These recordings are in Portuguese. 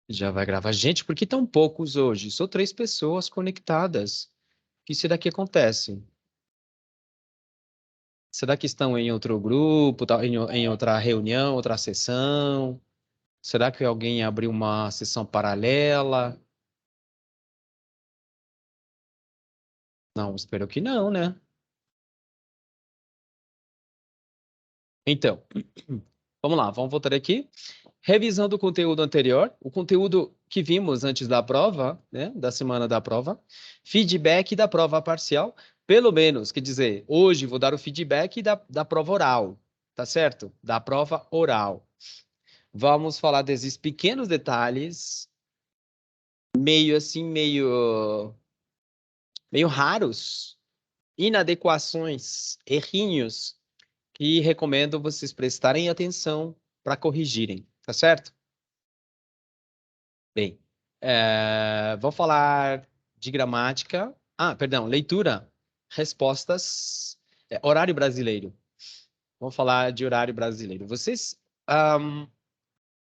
Já vai gravar. Gente, por que tão poucos hoje? Só 3 pessoas conectadas. O que será que acontece? Será que estão em outro grupo, em outra reunião, outra sessão? Será que alguém abriu uma sessão paralela? Não, espero que não, né? Então, vamos lá, vamos voltar aqui. Revisando o conteúdo anterior, o conteúdo que vimos antes da prova, né, da semana da prova, feedback da prova parcial, pelo menos, quer dizer, hoje vou dar o feedback da prova oral, tá certo? Da prova oral. Vamos falar desses pequenos detalhes, meio assim, meio raros, inadequações, errinhos, que recomendo vocês prestarem atenção para corrigirem, tá certo? Bem, vou falar de gramática. Ah, perdão, leitura, respostas, horário brasileiro. Vamos falar de horário brasileiro. Vocês,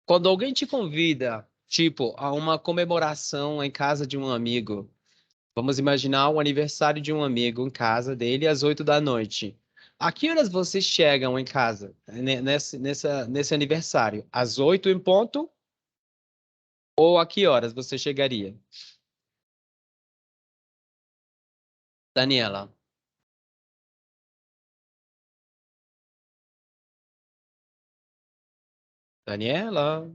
quando alguém te convida, tipo, a uma comemoração em casa de um amigo, vamos imaginar o aniversário de um amigo em casa dele às 8 da noite. A que horas vocês chegam em casa, nesse aniversário? Às 8 em ponto? Ou a que horas você chegaria? Daniela. Daniela.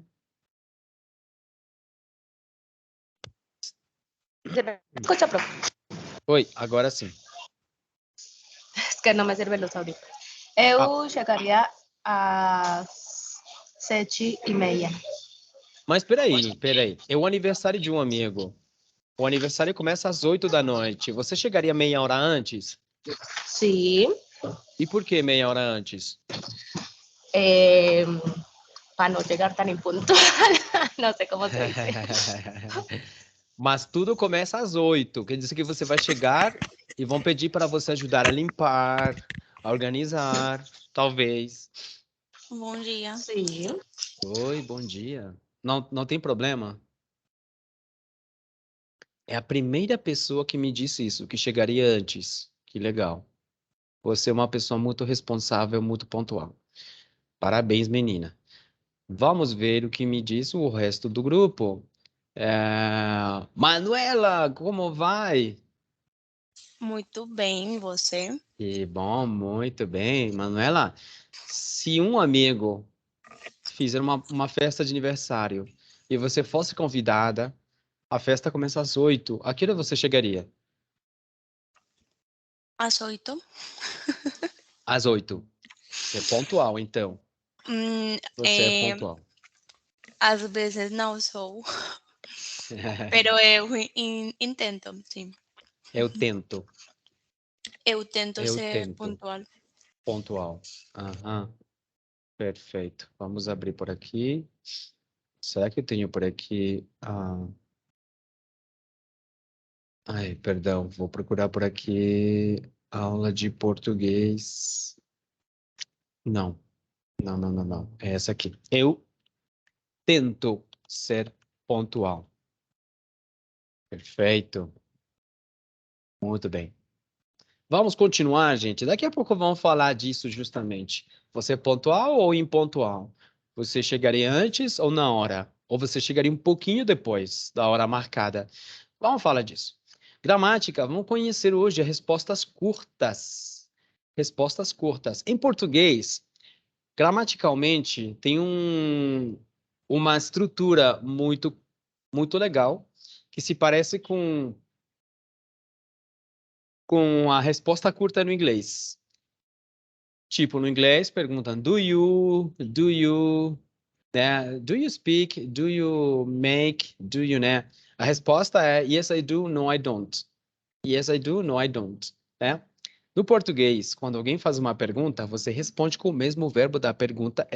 ¿Se me escucha, profe? Oi, agora sim. Es que no me sirven los audífonos. Ah, Eu chegaria às 7h30. mas peraí. É o aniversário de um amigo. O aniversário começa às 8 da noite. Você chegaria meia hora antes? Sí. E por que meia hora antes? Eh, para no llegar tan impuntual. No sé cómo se dice. Mas tudo começa às 8. Quer dizer que você vai chegar e vão pedir para você ajudar a limpar, a organizar, talvez. Bom dia. Sí. Oi, bom dia. Não, não tem problema. É a primeira pessoa que me disse isso, que chegaria antes. Que legal. Você é uma pessoa muito responsável, muito pontual. Parabéns, menina. Vamos ver o que me diz o resto do grupo. Manuela, como vai? Muito bem, você? Que bom, muito bem. Manuela, se um amigo fizer uma festa de aniversário e você fosse convidada, a festa começa às 8. A que hora você chegaria? Às 8. Às 8. Você é pontual, então. Você é pontual. Às vezes não sou, pero eu intento, sim. Eu tento. Eu tento Eu ser tento. pontual. Pontual. Aham. Perfeito. Vamos abrir por aqui. Será que eu tenho por aqui? Ai, perdão. Vou procurar por aqui. Aula de português. Não. Não, não, não, não. É essa aqui. Eu tento ser pontual. Perfeito. Muito bem. Vamos continuar, gente. Daqui a pouco vamos falar disso justamente. Você é pontual ou impontual? Você chegaria antes ou na hora? Ou você chegaria um pouquinho depois da hora marcada? Vamos falar disso. Gramática, vamos conhecer hoje respostas curtas. Respostas curtas. Em português, gramaticalmente, tem uma estrutura muito legal que se parece com a resposta curta no inglês. Tipo, no inglês, perguntam né? Do you speak? Do you make? Do you, né? A resposta é yes, I do, no, I don't. Yes, I do, no, I don't. Né? No português, quando alguém faz uma pergunta, você responde com o mesmo verbo da pergunta,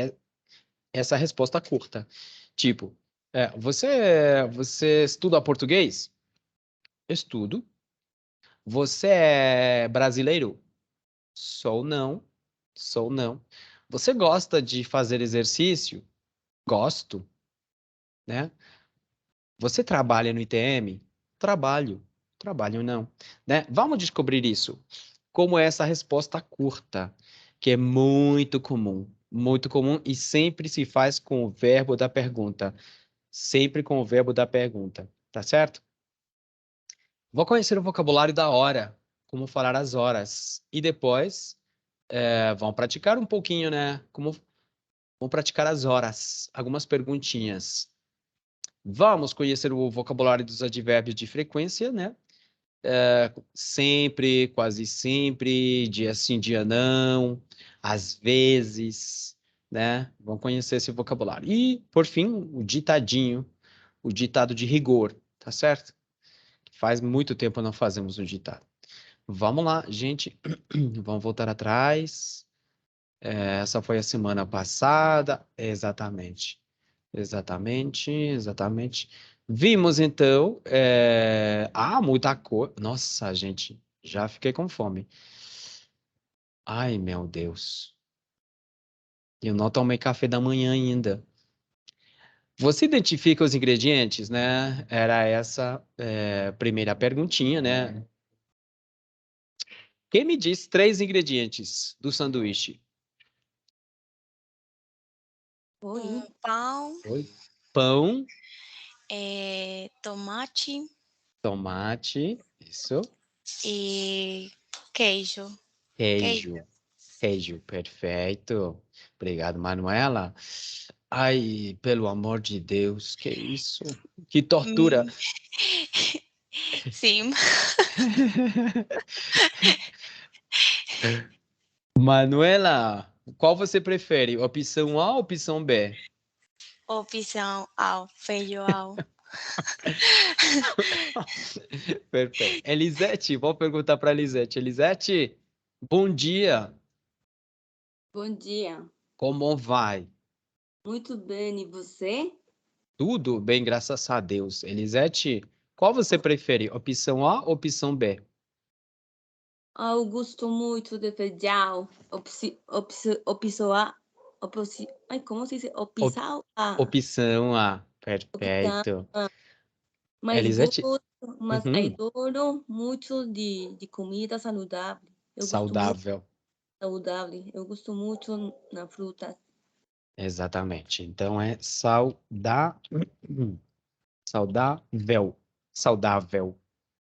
essa resposta curta. Tipo, você estuda português? Estudo. Você é brasileiro? Sou não. Sou não. Você gosta de fazer exercício? Gosto, né? Você trabalha no ITM? Trabalho. Trabalho não. Né? Vamos descobrir isso. Como é essa resposta curta, que é muito comum e sempre se faz com o verbo da pergunta. Sempre com o verbo da pergunta. Tá certo? Vou conhecer o vocabulário da hora, como falar as horas. E depois, vão praticar um pouquinho, né? Como vão praticar as horas. Algumas perguntinhas. Vamos conhecer o vocabulário dos advérbios de frequência, né? Sempre, quase sempre, dia sim, dia não, às vezes, né? Vamos conhecer esse vocabulário. E, por fim, o ditadinho, o ditado de rigor, tá certo? Faz muito tempo não fazemos um ditado. Vamos lá, gente. Vamos voltar atrás. Essa foi a semana passada. Exatamente. Exatamente, exatamente. Vimos então. Muita coisa. Nossa, gente, já fiquei com fome. Ai, meu Deus. Eu não tomei café da manhã ainda. Você identifica os ingredientes, né? Era essa primeira perguntinha, né? Quem me diz 3 ingredientes do sanduíche? Um pão, Oi. Pão, tomate tomate, isso, e queijo. Queijo. queijo. Queijo, perfeito. Obrigado, Manuela. Ai, pelo amor de Deus, que isso? Que tortura. Hum, sim. Manuela, qual você prefere? Opção A ou opção B? Opção A, feijão. Perfeito. Elisete, vou perguntar para Elisete. Elisete, bom dia. Bom dia. Como vai? Muito bem, e você? Tudo bem, graças a Deus. Elisete, qual você prefere? Opção A ou opção B? Eu gosto muito de feijão. Opção A. Como se diz? Op- Opção A. Opção A, Opção perfeito. A. Elisete, Mas uhum, adoro muito de comida saudável. Eu gosto muito saudável. saudável. Eu gosto muito na fruta. Exatamente. Então é saudável. Saudável.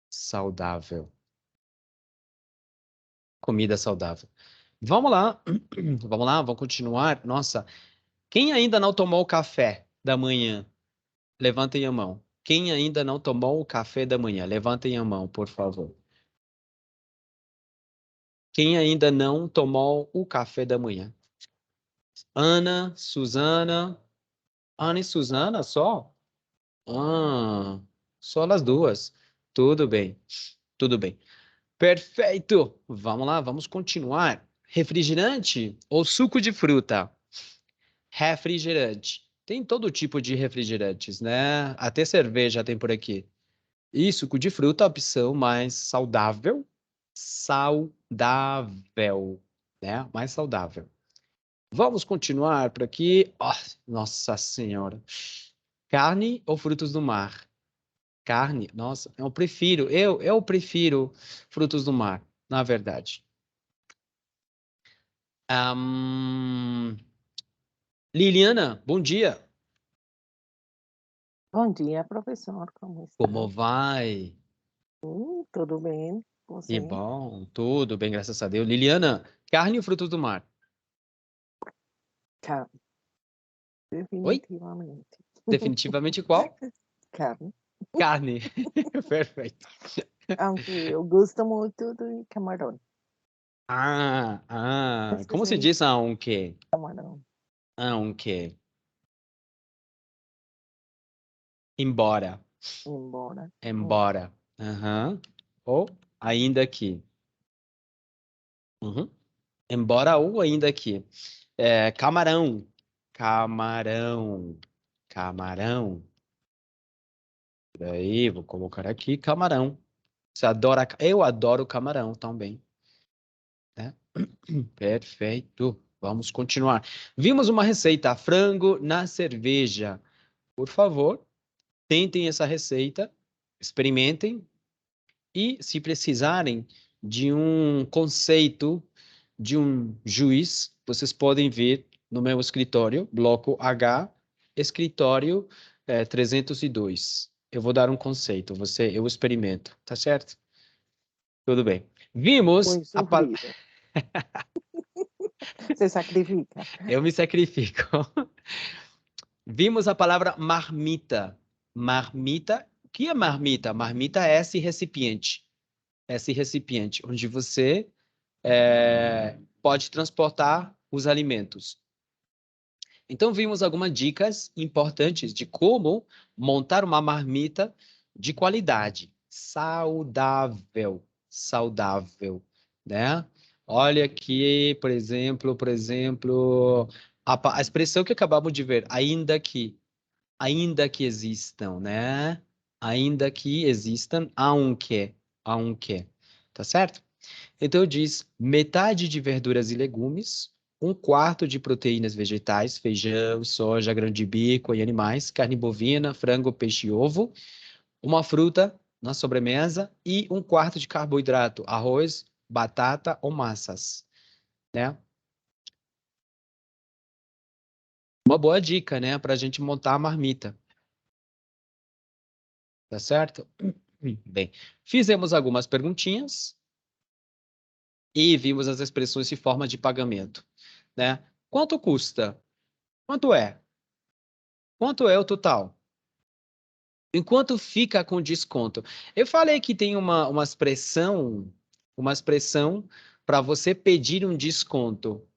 Saudável. Comida saudável. Vamos lá. Vamos lá, vamos continuar. Nossa, quem ainda não tomou o café da manhã? Levantem a mão. Quem ainda não tomou o café da manhã? Levantem a mão, por favor. Quem ainda não tomou o café da manhã? Ana, Suzana. Ana e Suzana só? Ah, só as duas. Tudo bem, tudo bem. Perfeito. Vamos lá, vamos continuar. Refrigerante ou suco de fruta? Refrigerante. Tem todo tipo de refrigerantes, né? Até cerveja tem por aqui. E suco de fruta, a opção mais saudável. Saudável, né? Mais saudável. Vamos continuar por aqui. Oh, nossa Senhora. Carne ou frutos do mar? Carne, nossa, eu prefiro frutos do mar, na verdade. Ahn, Liliana, bom dia. Bom dia, professor. Como está? Como vai? Tudo bem? Que Você? bom, tudo bem, graças a Deus. Liliana, carne ou frutos do mar? Carne. Oi? Definitivamente. Definitivamente qual? Carne. Carne. Perfeito. Aunque eu gosto muito de camarão. Como se diz aunque? Camarão. Aunque. Embora. Embora. Embora. Aham. Ou ainda que. Uhum. Embora ou ainda que. Camarão. Camarão. Camarão. Daí, vou colocar aqui camarão. Você adora? Eu adoro camarão também, né? Perfeito. Vamos continuar. Vimos uma receita, frango na cerveja. Por favor, tentem essa receita, experimentem, e se precisarem de um conceito de um juiz, vocês podem ver no meu escritório, bloco H, escritório 302. Eu vou dar um conceito, eu experimento, tá certo? Tudo bem. Vimos Foi a palavra. sofrido. Você sacrifica. Eu me sacrifico. Vimos a palavra marmita. Marmita. O que é marmita? Marmita é esse recipiente. Esse recipiente onde você pode transportar os alimentos. Então, vimos algumas dicas importantes de como montar uma marmita de qualidade, saudável, né? Olha aqui, por exemplo, a expressão que acabamos de ver, ainda que existam, né? Ainda que existam, há um que, tá certo? Então diz metade de verduras e legumes, um quarto de proteínas vegetais, feijão, soja, grão de bico e animais, carne bovina, frango, peixe e ovo, uma fruta na sobremesa e um quarto de carboidrato, arroz, batata ou massas, né? Uma boa dica, né, para a gente montar a marmita, tá certo? Bem, fizemos algumas perguntinhas e vimos as expressões e formas de pagamento, né? Quanto custa? Quanto é? Quanto é o total? Enquanto fica com desconto. Eu falei que tem uma expressão para você pedir um desconto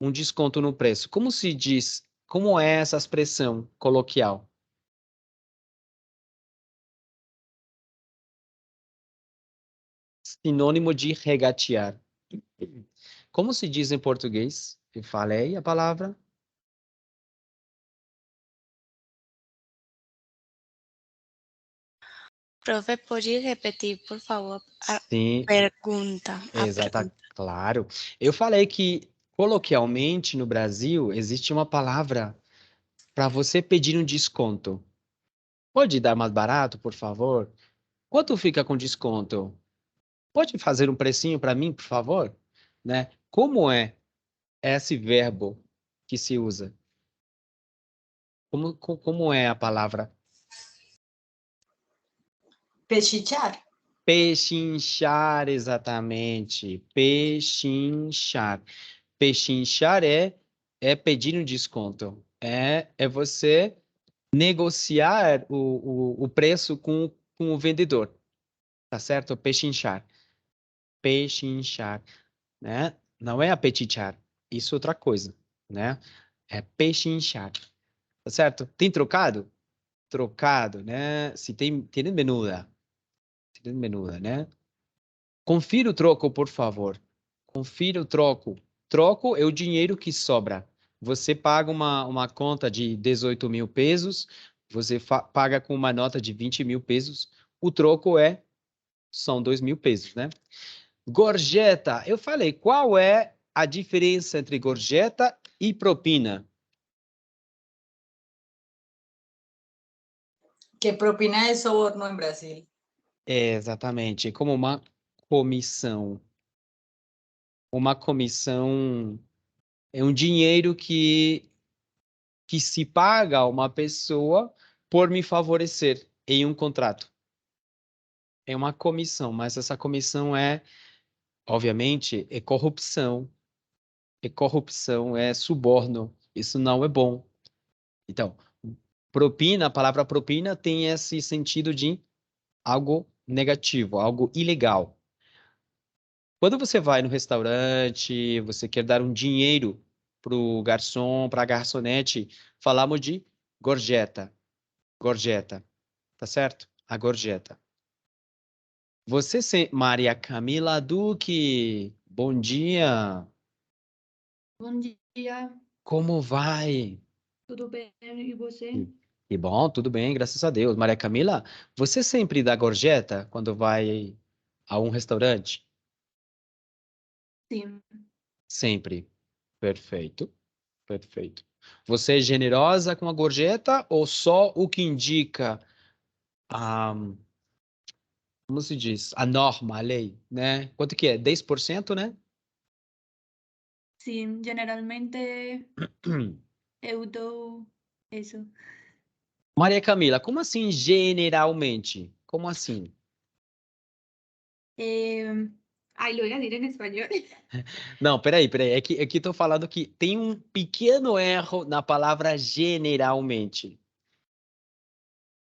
no preço. Como se diz? Como é essa expressão coloquial? Sinônimo de regatear. Como se diz em português? Eu falei a palavra. Profe, pode repetir, por favor, a Sim, pergunta? A exata, pergunta. claro. Eu falei que coloquialmente no Brasil existe uma palavra para você pedir um desconto. Pode dar mais barato, por favor? Quanto fica com desconto? Pode fazer um precinho para mim, por favor? Né? Como é esse verbo que se usa? Como é a palavra? Pechichar. Pechinchar, exatamente. Pechinchar. Pechinchar é pedir um desconto. É você negociar o preço com o vendedor. Tá certo? Pechinchar. Pechinchar, né? Não é apetitar. Isso é outra coisa, né? É pechinchar. Tá certo? Tem trocado? Trocado, né? Se tem menuda. Tem menuda, né? Confira o troco, por favor. Confira o troco. Troco é o dinheiro que sobra. Você paga uma conta de 18 mil pesos, você paga com uma nota de 20 mil pesos, o troco são 2 mil pesos, né? Gorjeta, eu falei, qual é a diferença entre gorjeta e propina? Que propina é soborno em Brasil. É exatamente, como uma comissão. Uma comissão é um dinheiro que se paga a uma pessoa por me favorecer em um contrato. É uma comissão, mas essa comissão obviamente, é corrupção. É corrupção, é suborno. Isso não é bom. Então, propina, a palavra propina tem esse sentido de algo negativo, algo ilegal. Quando você vai no restaurante, você quer dar um dinheiro para o garçom, para a garçonete, falamos de gorjeta. Gorjeta, tá certo? A gorjeta. Maria Camila Duque, bom dia. Bom dia, Como vai? tudo bem? E você? Que bom, tudo bem, graças a Deus. Maria Camila, você sempre dá gorjeta quando vai a um restaurante? Sim. Sempre. Perfeito, perfeito. Você é generosa com a gorjeta ou só o que indica a, como se diz, a norma, a lei, né? Quanto que é? 10%, né? Sí, generalmente eu dou eso. Maria Camila, como assim generalmente? Como assim? Ay, lo voy a decir en español. Não, peraí. É que tô falando que tem um pequeno erro na palavra generalmente.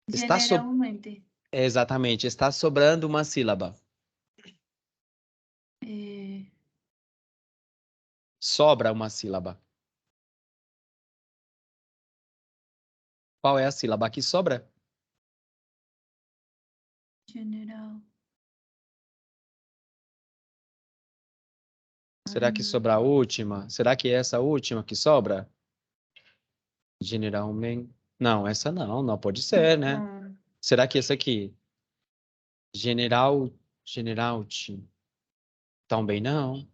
Está so... Generalmente. Exatamente, está sobrando uma sílaba. eh, Sobra uma sílaba. Qual é a sílaba que sobra? general. Será que sobra a última? Será que é essa última que sobra? Generalmente. Não, essa não pode ser, né? No. Será que essa aqui? Generalty. Também não.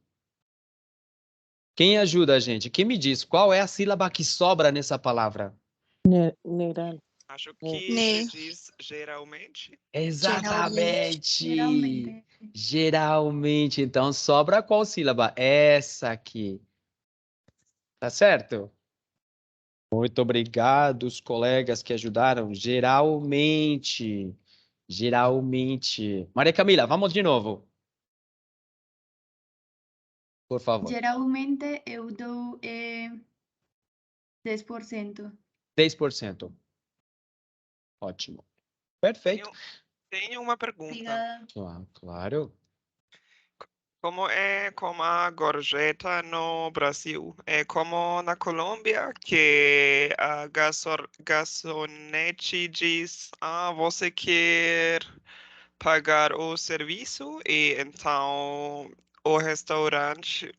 Quem ajuda a gente? Quem me diz qual é a sílaba que sobra nessa palavra? Neran. Acho É. que Ne, se diz geralmente. geralmente. Exatamente. Generalmente. Geralmente. Então, sobra qual sílaba? Essa aqui. Tá certo? Muito obrigado, os colegas que ajudaram. Geralmente. Geralmente. Maria Camila, vamos de novo, por favor. Geralmente eu dou 10%. 10%. Ótimo. Perfeito. Tenho uma pergunta. Obrigada. Claro. Como é como a gorjeta no Brasil? É como na Colômbia, que a garçonete diz, você quer pagar o serviço? E então o restaurante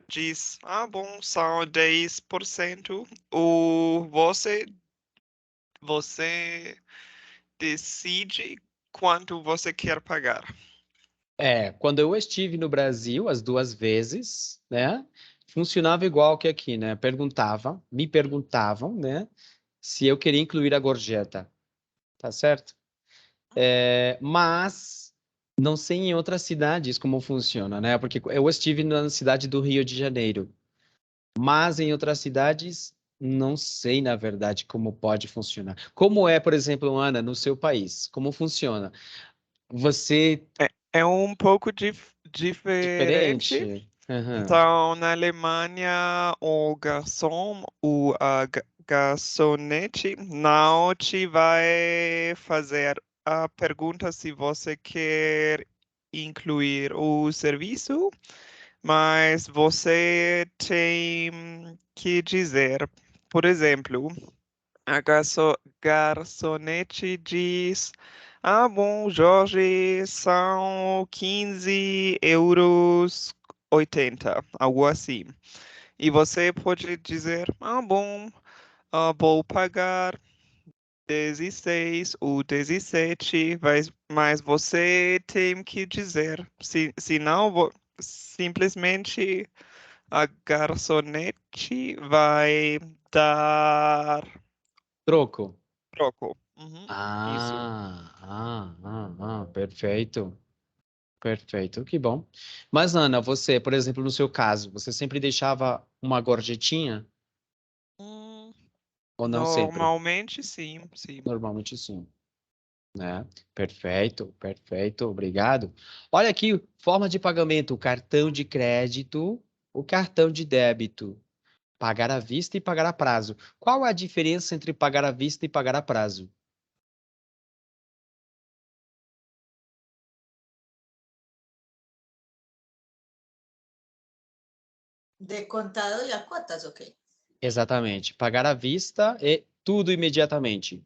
diz, bom, são 10%. Ou você decide quanto você quer pagar. Quando eu estive no Brasil as duas vezes, né, funcionava igual que aqui, né? Me perguntavam, né, se eu queria incluir a gorjeta, tá certo? Mas não sei em outras cidades como funciona, né? Porque eu estive na cidade do Rio de Janeiro, mas em outras cidades não sei, na verdade, como pode funcionar. Como é, por exemplo, Ana, no seu país? Como funciona? Você É um pouco diferente. diferente? Aham. Então, na Alemanha, o garçom, garçonete não te vai fazer a pergunta se você quer incluir o serviço, mas você tem que dizer, por exemplo, a garçonete diz: bom, Jorge, são 15,80 € algo assim. E você pode dizer: bom, vou pagar 16 ou 17, mas você tem que dizer, senão simplesmente a garçonete vai dar Troco. troco. Uhum, isso. Perfeito. Perfeito, que bom. Mas, Ana, você, por exemplo, no seu caso, você sempre deixava uma gorjetinha Hum, ou não sempre? Normalmente, sim, sim. Normalmente sim, né? Perfeito, perfeito, obrigado. Olha aqui, forma de pagamento, o cartão de crédito, o cartão de débito, pagar à vista e pagar a prazo. Qual a diferença entre pagar à vista e pagar a prazo? Descontado las cuotas, ok. Exatamente, pagar à vista é tudo imediatamente.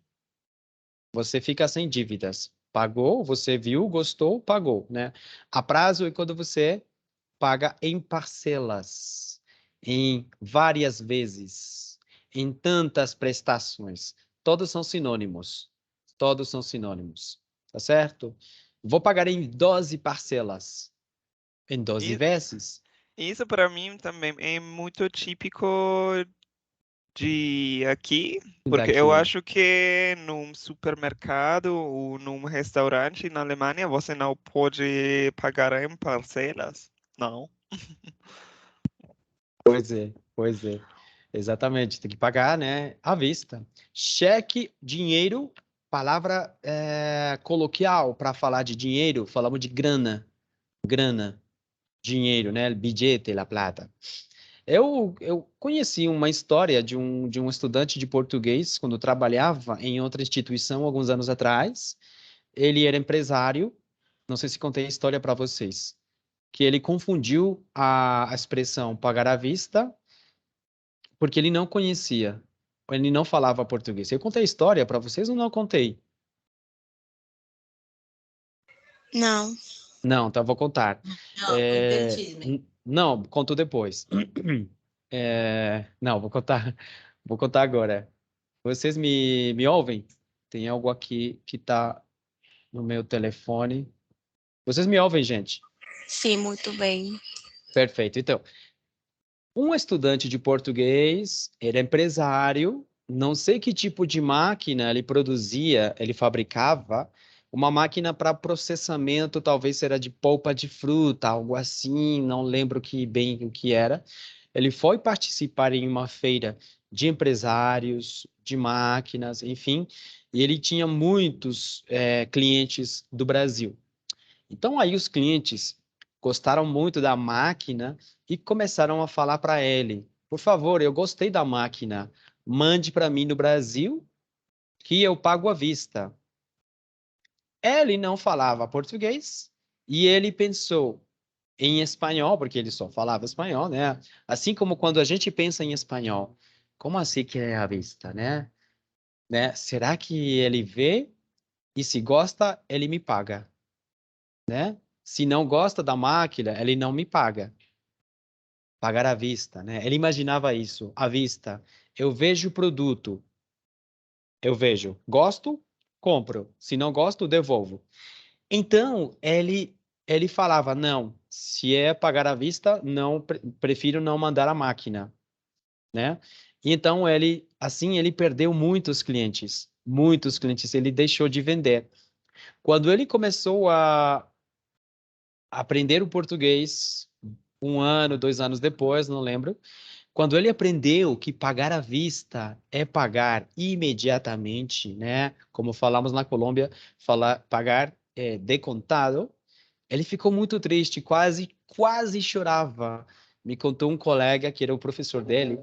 Você fica sem dívidas. Pagou, você viu, gostou, pagou, né? A prazo é quando você paga em parcelas, em várias vezes, em tantas prestações. Todos são sinônimos. Todos são sinônimos. Tá certo? Vou pagar em 12 parcelas. Em 12 E vezes? isso para mim também é muito típico de aqui, porque eu Daqui. acho que num supermercado ou num restaurante na Alemanha você não pode pagar em parcelas. Não. Pois é. Exatamente, tem que pagar, né, à vista. Cheque, dinheiro, palavra coloquial para falar de dinheiro, falamos de grana, grana, dinheiro, né, billete, la plata. Eu conheci uma história de um estudante de português quando trabalhava em outra instituição alguns anos atrás. Ele era empresário, não sei se contei a história para vocês, que ele confundiu a expressão pagar à vista porque ele não conhecia, ele não falava português. Eu contei a história para vocês ou não contei? Não. Não, então eu vou contar. Não, conta-me. Não, conto depois. Não, vou contar agora. Vocês me ouvem? Tem algo aqui que está no meu telefone. Vocês me ouvem, gente? Sim, muito bem. Perfeito. Então, um estudante de português, ele é empresário, não sei que tipo de máquina ele produzia, ele fabricava, uma máquina para processamento, talvez era de polpa de fruta, algo assim, não lembro bem o que era. Ele foi participar em uma feira de empresários, de máquinas, enfim, e ele tinha muitos clientes do Brasil. Então, aí os clientes gostaram muito da máquina e começaram a falar para ele: por favor, eu gostei da máquina, mande para mim no Brasil que eu pago à vista. Ele não falava português e ele pensou em espanhol, porque ele só falava espanhol, né? Assim como quando a gente pensa em espanhol, como assim que é à vista, né? Será que ele vê e se gosta, ele me paga, né? Se não gosta da máquina, ele não me paga. Pagar à vista, né? Ele imaginava isso, à vista. Eu vejo o produto, eu vejo, gosto, compro. Se não gosto, devolvo. Então, ele falava, não, se é pagar à vista, não, prefiro não mandar a máquina, né? E então, assim, ele perdeu muitos clientes, ele deixou de vender. Quando ele começou a aprender o português, 1 ano, 2 anos depois, não lembro. Quando ele aprendeu que pagar à vista é pagar imediatamente, né? Como falamos na Colômbia, pagar de contado, ele ficou muito triste, quase chorava. Me contou um colega que era o professor dele,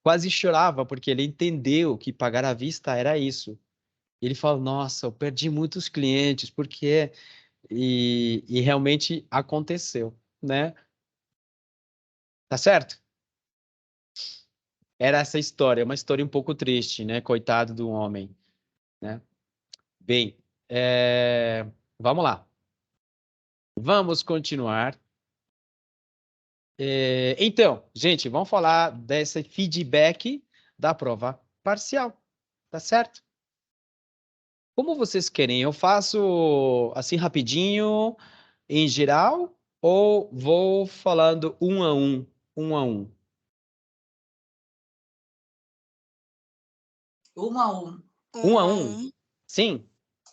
quase chorava porque ele entendeu que pagar à vista era isso. Ele falou: Nossa, eu perdi muitos clientes, porque e realmente aconteceu, né? Tá certo? Era essa história, uma história um pouco triste, né? Coitado do homem, né? Bem, vamos lá. Vamos continuar. Então, gente, vamos falar desse feedback da prova parcial, tá certo? Como vocês querem? Eu faço assim rapidinho, em geral, ou vou falando um a um, um a um? Um a um. Um a um? Sim?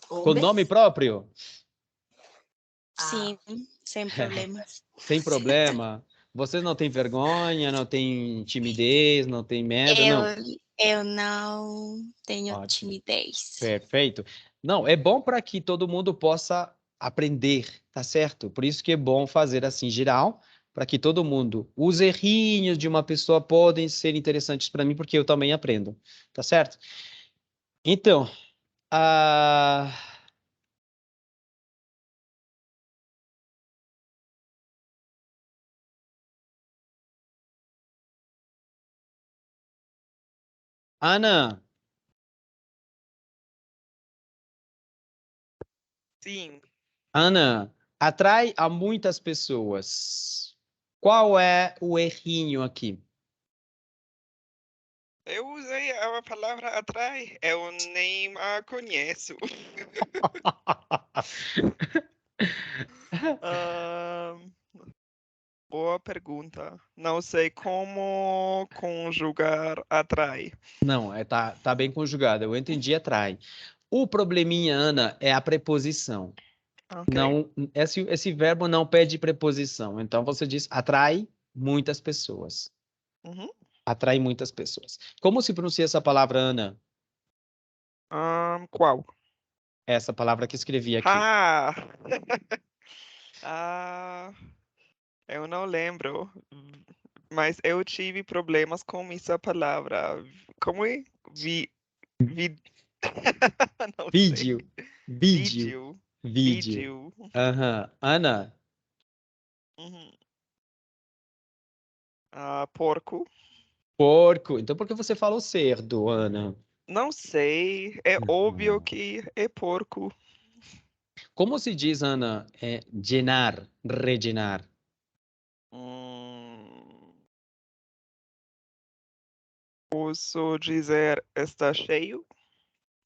Com Homem? nome próprio? Sim, sem problemas. Sem problema. Vocês não têm vergonha, não têm timidez, não têm medo, Eu, não. eu não tenho Ótimo, timidez. perfeito. Não, é bom para que todo mundo possa aprender, tá certo? Por isso que é bom fazer assim geral, para que todo mundo. Os errinhos de uma pessoa podem ser interessantes para mim, porque eu também aprendo, tá certo? Então, a Ana, Sim, Ana, atrai a muitas pessoas. Qual é o errinho aqui? eu usei a palavra atrai, eu nem a conheço. Boa pergunta. Não sei como conjugar atrai. Não, tá bem conjugado. Eu entendi, atrai. O probleminha, Ana, é a preposição. Ok. Não, esse verbo não pede preposição. Então você diz atrai muitas pessoas. Uhum. Atrai muitas pessoas. Como se pronuncia essa palavra, Ana? Qual? Essa palavra que escrevi aqui. Ah! Ah, eu não lembro. Mas eu tive problemas com essa palavra. Como é? Vi... Não sei. Vídeo. Vídeo. Vídeo. Vídeo. Vídeo. Aham. Ana, Uhum. Porco. porco. Então por que você falou cerdo, Ana? Não sei. É óbvio que é porco. Como se diz, Ana? É llenar, rellenar. Posso dizer está cheio?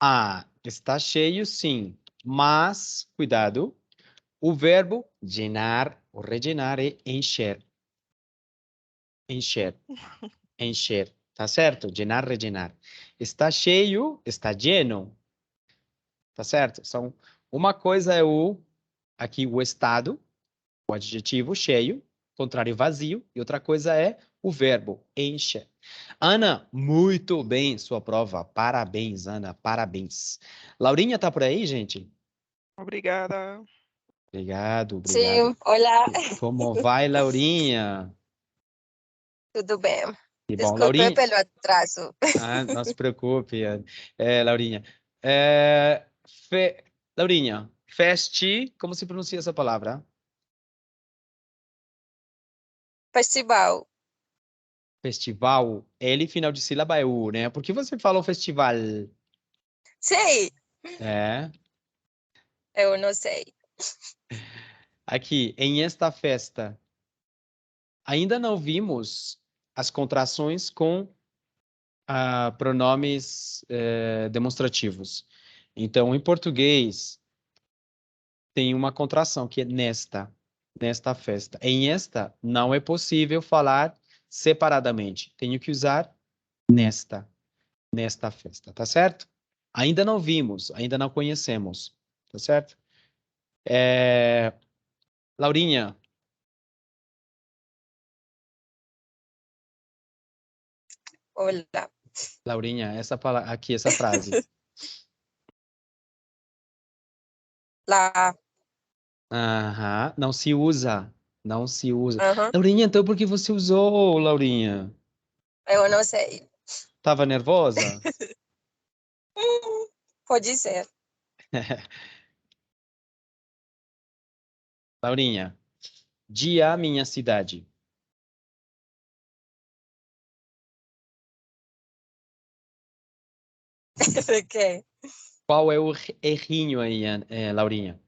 Ah, está cheio, sim. Mas, cuidado, o verbo llenar ou rellenar é encher. Encher. Encher. Tá certo? Llenar, rellenar. Está cheio, está lleno. Tá certo? Uma coisa é aqui o estado, o adjetivo cheio, contrário vazio, e outra coisa é o verbo encher. Ana, muito bem sua prova. Parabéns, Ana, parabéns. Laurinha tá por aí, gente? Obrigada. Obrigado, Sim, obrigado. olá, Como vai, Laurinha? tudo bem? Que bom, Desculpe Laurinha. pelo atraso. Ah, não se preocupe, Laurinha. Laurinha, feste, como se pronuncia essa palavra? Festival. Festival, L final de sílaba é U, né? Por que você falou festival? Sei, É. eu não sei. Aqui, em esta festa, ainda não vimos as contrações com pronomes demonstrativos. Então, em português, tem uma contração que é nesta festa. Em esta, não é possível falar separadamente. Tenho que usar nesta festa, tá certo? Ainda não vimos, ainda não conhecemos, tá certo? Laurinha, Olá. Laurinha, essa frase. Lá. Aham, não se usa, não se usa. Aham. Laurinha, então por que você usou, Laurinha? Eu não sei. Tava nervosa? Pode ser. Laurinha, dia minha cidade. Ok. Qual é o errinho aí, Laurinha?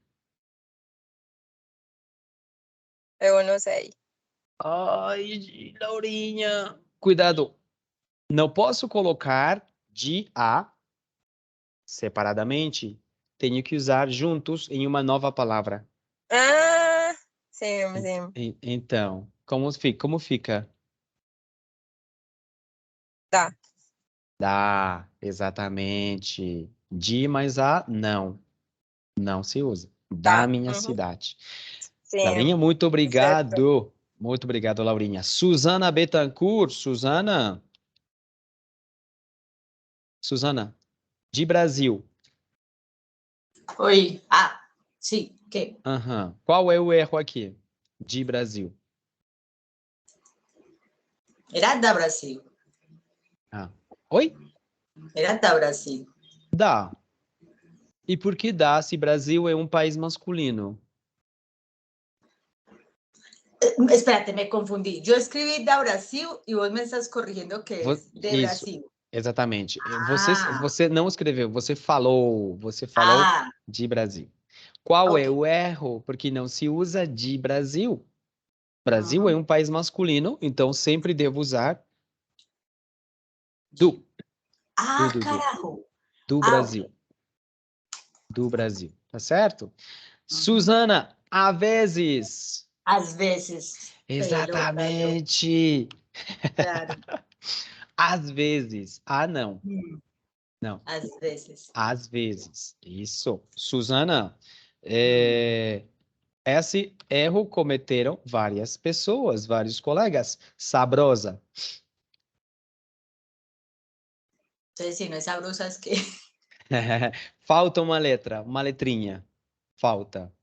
Eu não sei. Ai, Laurinha. Cuidado, não posso colocar de a separadamente. Tenho que usar juntos em uma nova palavra. Ah, sim, sim. Então, como fica? Tá. Dá, exatamente. De mais a, não. Não se usa. Da Tá. minha Uhum. cidade. Sim, Laurinha, muito certo. obrigado. Muito obrigado, Laurinha. Suzana Bettencourt. Suzana, de Brasil. Oi. Ah, sí, ¿qué? Aham. Qual é o erro aqui? De Brasil. Era da Brasil. Ah. Oi? Era da Brasil. Dá. E por que dá se Brasil é um país masculino? Espérate, me confundí. Yo escribí da Brasil y vos me estás corrigiendo que es de Isso, Brasil. exatamente. Ah. Você não escreveu, você falou Ah, de Brasil. Qual é ok. o erro? Porque não se usa de Brasil. Brasil é um país masculino, então sempre devo usar do. Ah, Do. carajo. Do Ah, ok. Brasil. Do Brasil, tá certo? Suzana, às vezes. Às vezes. Exatamente. Claro. Às vezes. Ah, não. Não. Às vezes. Às vezes. Isso. Suzana, esse erro cometeram várias pessoas, vários colegas. Sabrosa. Entonces, si no es sabrosa, es que... Falta uma letra, uma letrinha. Falta.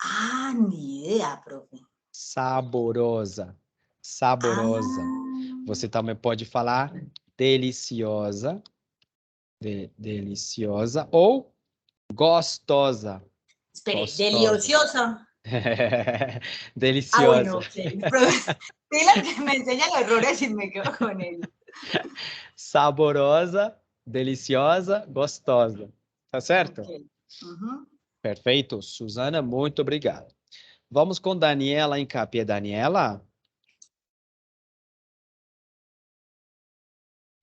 Ah, ni idea, profe. Saborosa. Saborosa. Ah, Você também pode falar deliciosa. Deliciosa ou gostosa. espere, Gostosa. deliciosa. Deliciosa. Bueno, ok. Profe, pila que me enseña los errores y me quedo con ellos. Saborosa, deliciosa, gostosa. Tá certo? Ok. Ujú. Perfeito. Suzana, muito obrigado. Vamos com Daniela em Capia. Daniela?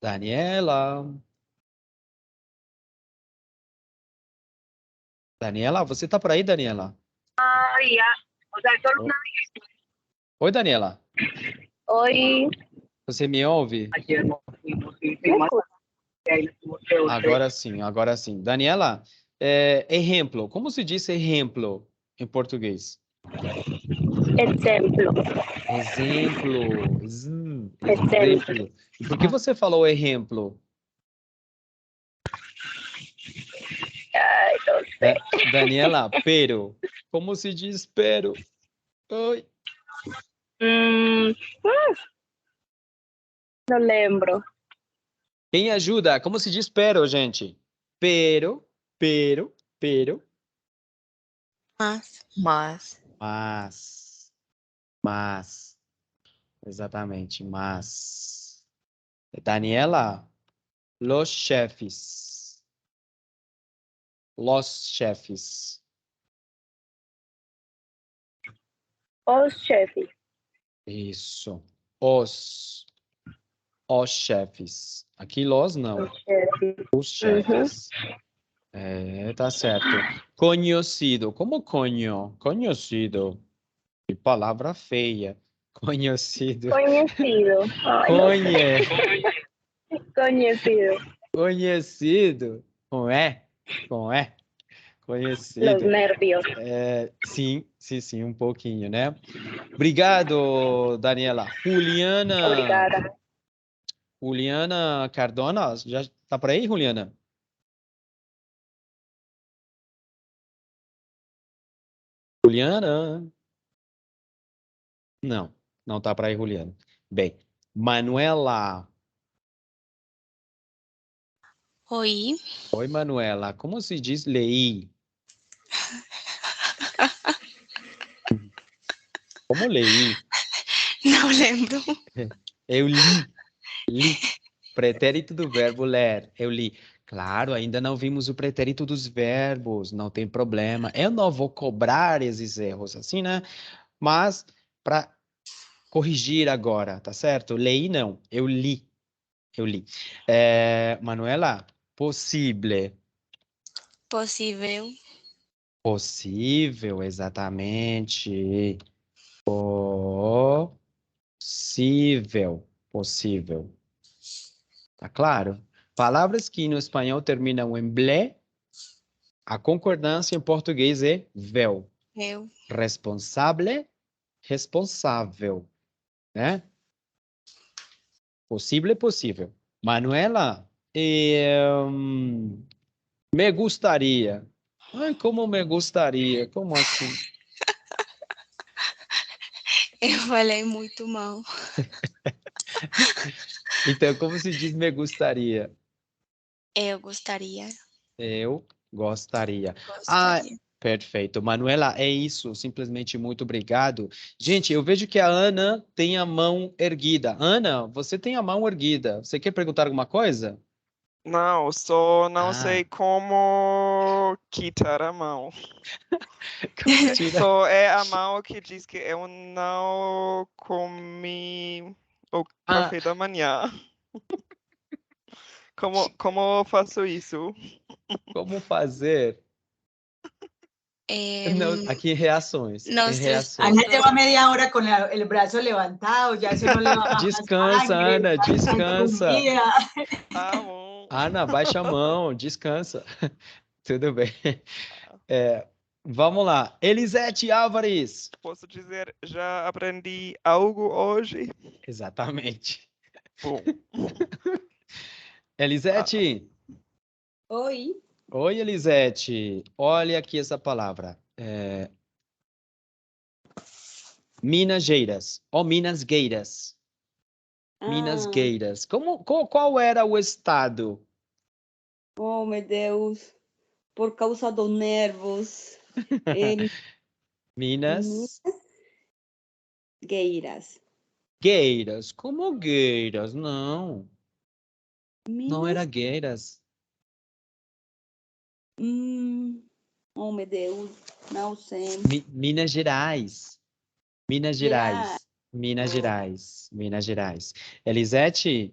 Daniela? Daniela, você tá por aí, Daniela? Oi, Daniela. Oi. Você me ouve? Agora sim, agora sim. Daniela, exemplo. Como se diz exemplo em português? Exemplo. Exemplo. Exemplo. Exemplo. E por que você falou exemplo? Ai, não sei. Daniela, pero. Como se diz pero? Oi. Não lembro. Quem ajuda? Como se diz pero, gente? Pero. Mas. Mas. Exatamente, mas. Daniela, los chefes. Los chefes. Os chefes. Isso. Os chefes. Aqui los não. Os chefes. Os chefes. Tá certo. Conhecido. Como conho? Conhecido. Que palavra feia. Conhecido. Conhecido. Ai, não sei. Conhecido. Conhecido. Com E? Com E. Los Conhecido. nervios. Sim, um pouquinho, né? Obrigado, Daniela. Obrigada. Juliana Cardona, já tá por aí, Juliana? Juliana? Não tá por aí, Juliana. Bem, Manuela. Oi. Oi, Manuela. Como se diz leí? Como leí? Não lembro. Eu li. Pretérito do verbo ler. Eu li. Claro, ainda não vimos o pretérito dos verbos, não tem problema. Eu não vou cobrar esses erros, assim, né? Mas para corrigir agora, tá certo? Leí não, eu li. Manuela, possível. Possível. Possível, exatamente. Possível. Tá claro? Palavras que no espanhol terminam em ble, a concordância em português é vel. Eu. Responsável, né? Possível. Manuela, me gustaria. Ai, como me gustaria? Como assim? Eu falei muito mal. Então, como se diz me gustaria? Eu gostaria. Eu gostaria. Gostaria. Perfeito. Manuela, é isso. Simplesmente muito obrigado. Gente, eu vejo que a Ana tem a mão erguida. Ana, você tem a mão erguida. Você quer perguntar alguma coisa? Não, só não Ah. sei como quitar a mão. Como tira? Só é a mão que diz que eu não comi o café da manhã. Como eu faço isso? Como fazer? Não, aqui em reações. no Em sé, reações. Ana lleva media hora con el brazo levantado, ya eso no le va a bajar Descansa, sangre, Ana, está descansa. confundida. Tá bom. Ana, baixa a mão, descansa. Tudo bem. Vamos lá. Elisete Álvares. Posso dizer, já aprendi algo hoje? Exatamente. Bom, Elisete. Oi. Oi, Elisete. Olha aqui essa palavra. Minas Geiras. Ou Minas Geiras. Minas Ah, Geiras. Qual era o estado? oh, meu Deus. Por causa dos nervos. Em Minas Gueiras. Geiras. Como Geiras? Não. Não era Minas. Geiras. Oh, meu Deus. Não sei. Minas Gerais. Minas Gerais. Gerais. Minas Gerais. Minas Gerais. Elisete,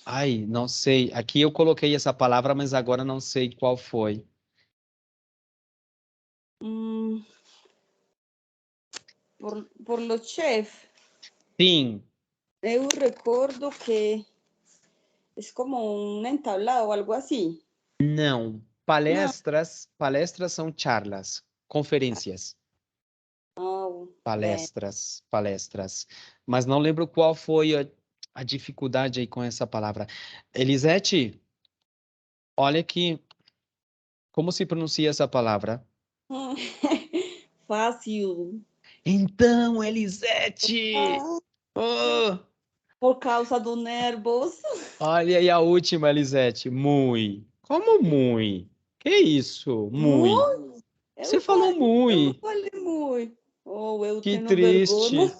ai, não sei. Aqui eu coloquei essa palavra, mas agora não sei qual foi. Por lo chef. Sim. Eu recuerdo que es como un entablado o algo así. Não. Palestras são charlas, conferências. Oh, Palestras. Mas não lembro qual foi a dificuldade aí com essa palavra. Elisete, olha aqui, como se pronuncia essa palavra? Fácil. Então, Elisete! Oh, Por causa dos nervos. olha aí a última, Elisete. Mui. Como mui? Que isso? Mui. Você falou Eu mui. falei muito. Oh, eu Que tenho triste. vergonha.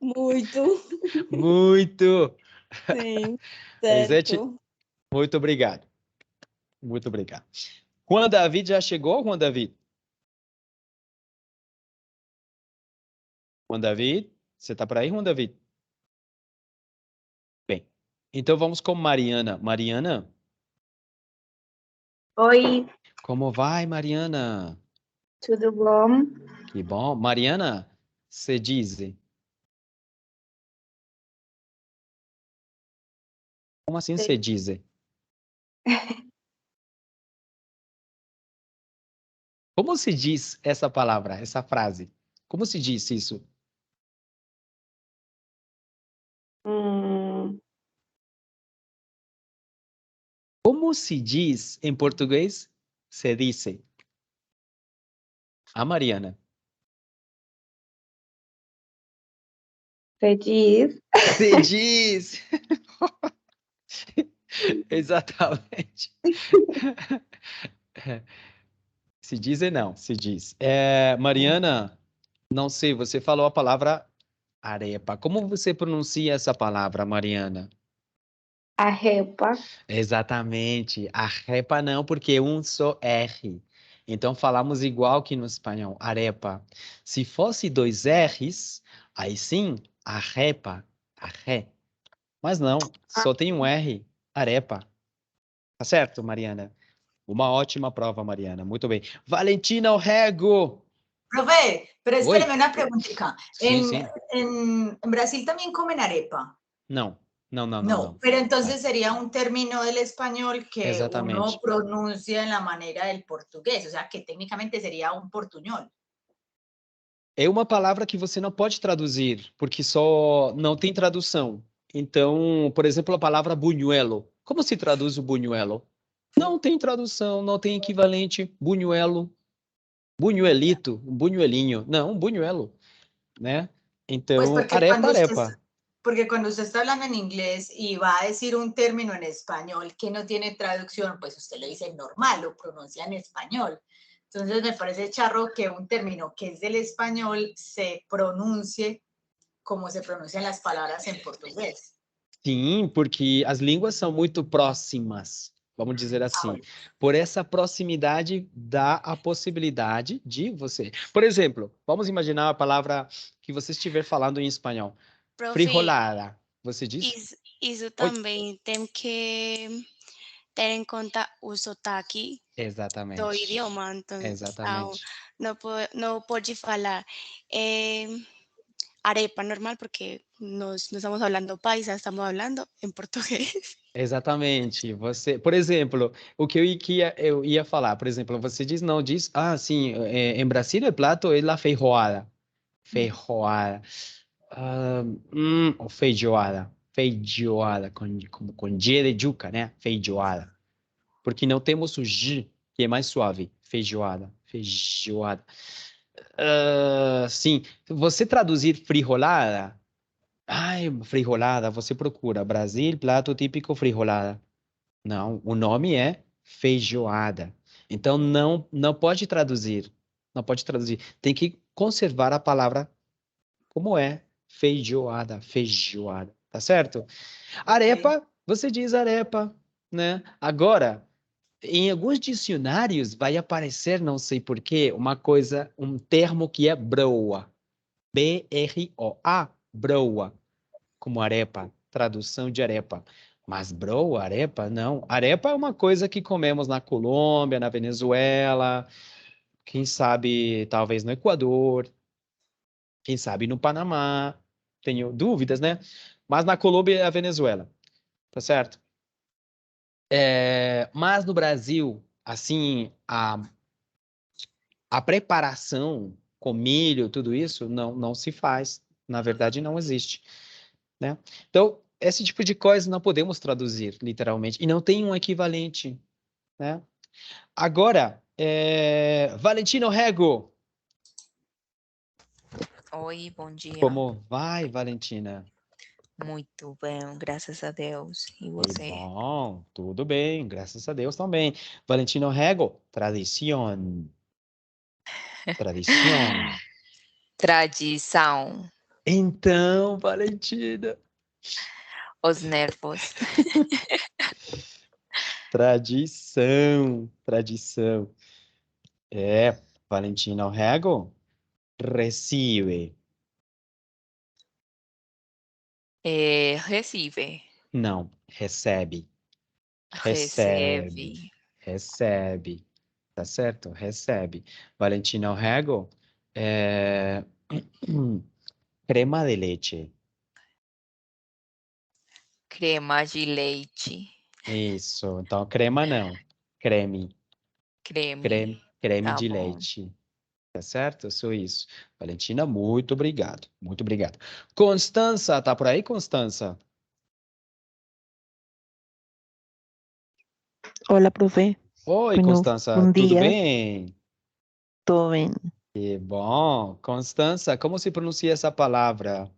Muito. Muito. Sim, Elisete, certo. muito obrigado. Muito obrigado. Juan David já chegou, Juan David? Juan David? Você tá por aí, Juan David? Bem, então vamos com Mariana. Mariana, Oi, como vai, Mariana? tudo bom? Que bom. Mariana, você diz. Como assim você diz? Como se diz essa palavra, essa frase? Como se diz isso? Como se diz em português? Se dice. A Mariana. Você diz? Se diz. Exatamente. Se diz e não, se diz. Mariana, não sei, você falou a palavra arepa. Como você pronuncia essa palavra, Mariana? Arrepa. Exatamente. Arepa não, porque um só R. Então falamos igual que no espanhol, arepa. Se fosse dois R's, aí sim, arepa, arre. Mas não, só tem um R, arepa. Tá certo, Mariana? Uma ótima prova, Mariana. Muito bem. Valentina Orrego. Profe, pero Oi. espéreme una preguntita. Sim, sim. En Brasil también comen arepa. Não, não, não, não, No, não. pero entonces sería un término del español que Exactamente. uno pronuncia en la manera del portugués, o sea, que técnicamente sería un portuñol. É uma palavra que você não pode traduzir, porque só não tem tradução. Então, por exemplo, a palavra buñuelo. Como se traduz o buñuelo? Não tem tradução, não tem equivalente. Buñuelo, buñuelito, um buñuelinho. Não, um buñuelo, né? Então, Pues porque arepa, arepa. porque cuando usted está hablando en inglés y va a decir un término en español que no tiene traducción, pues usted lo dice normal, lo pronuncia en español. Entonces me parece charro que un término que es del español se pronuncie como se pronuncian las palabras en portugués. Sim, porque as línguas são muito próximas, vamos dizer assim. Por essa proximidade dá a possibilidade de você. Por exemplo, vamos imaginar a palavra que você estiver falando em espanhol. Profe, Frijolada. Você diz? isso também tem que ter em conta o sotaque do Exatamente. idioma. Então, Exatamente. não pode falar arepa normal, porque não estamos falando paisa, estamos falando em português. Exatamente. Você, por exemplo, o que eu ia falar, por exemplo, você diz, não, diz, sim, em Brasília o prato é la feijoada. Feijoada. Ou feijoada. Feijoada, com G de juca, né? Feijoada. Porque não temos o G, que é mais suave. Feijoada. Feijoada. Sim, você traduzir frijolada, frijolada, você procura Brasil, prato típico frijolada. Não, o nome é feijoada. Então não pode traduzir. Não pode traduzir. Tem que conservar a palavra como é. Feijoada, feijoada. Tá certo? Arepa, você diz arepa, né? Agora, em alguns dicionários vai aparecer, não sei por quê, uma coisa, um termo que é broa. B-R-O-A, broa, como arepa, tradução de arepa. Mas broa, arepa, não. Arepa é uma coisa que comemos na Colômbia, na Venezuela, quem sabe talvez no Equador, quem sabe no Panamá. Tenho dúvidas, né? Mas na Colômbia e a Venezuela, tá certo? Mas no Brasil, assim, a preparação com milho, tudo isso, não se faz. Na verdade, não existe, né? Então, esse tipo de coisa não podemos traduzir, literalmente, e não tem um equivalente, né? Agora, Valentino Rego, Oi, bom dia. como vai, Valentina? Muito bem, graças a Deus. E Que você? bom, tudo bem, graças a Deus também. Valentino Rego, tradição. Tradição. Tradição. Então, Valentina. Os nervos. Tradição, tradição. Valentino Rego, recibe. Recibe. Não, recebe. Recebe. Recebe. Tá certo? Recebe. Valentino Rego, crema de leite. Crema de leite. Isso. Então, crema não. Creme. Creme. Creme Tá de bom. leite. Tá certo? Sou isso. Valentina, muito obrigado. Muito obrigado. Constança, tá por aí, Constança? Hola, profe. Oi, Bueno, Constança, buen tudo día. bem? Todo bien. Que bom. Constança, como se pronuncia essa palavra?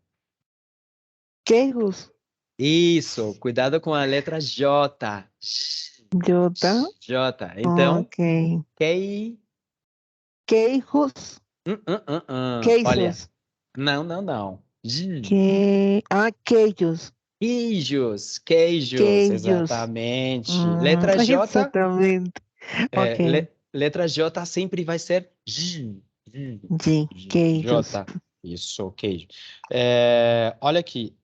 Queijos. Isso, cuidado com a letra J. Jota. J. Então, Ok. queijos. Queijos. Olha, Queijos. não. Queijos. Queijos, Queijos. exatamente. Letra J, Exactamente. Ok. letra J sempre vai ser Sí, queijos. J. Isso, queijo. Olha aqui,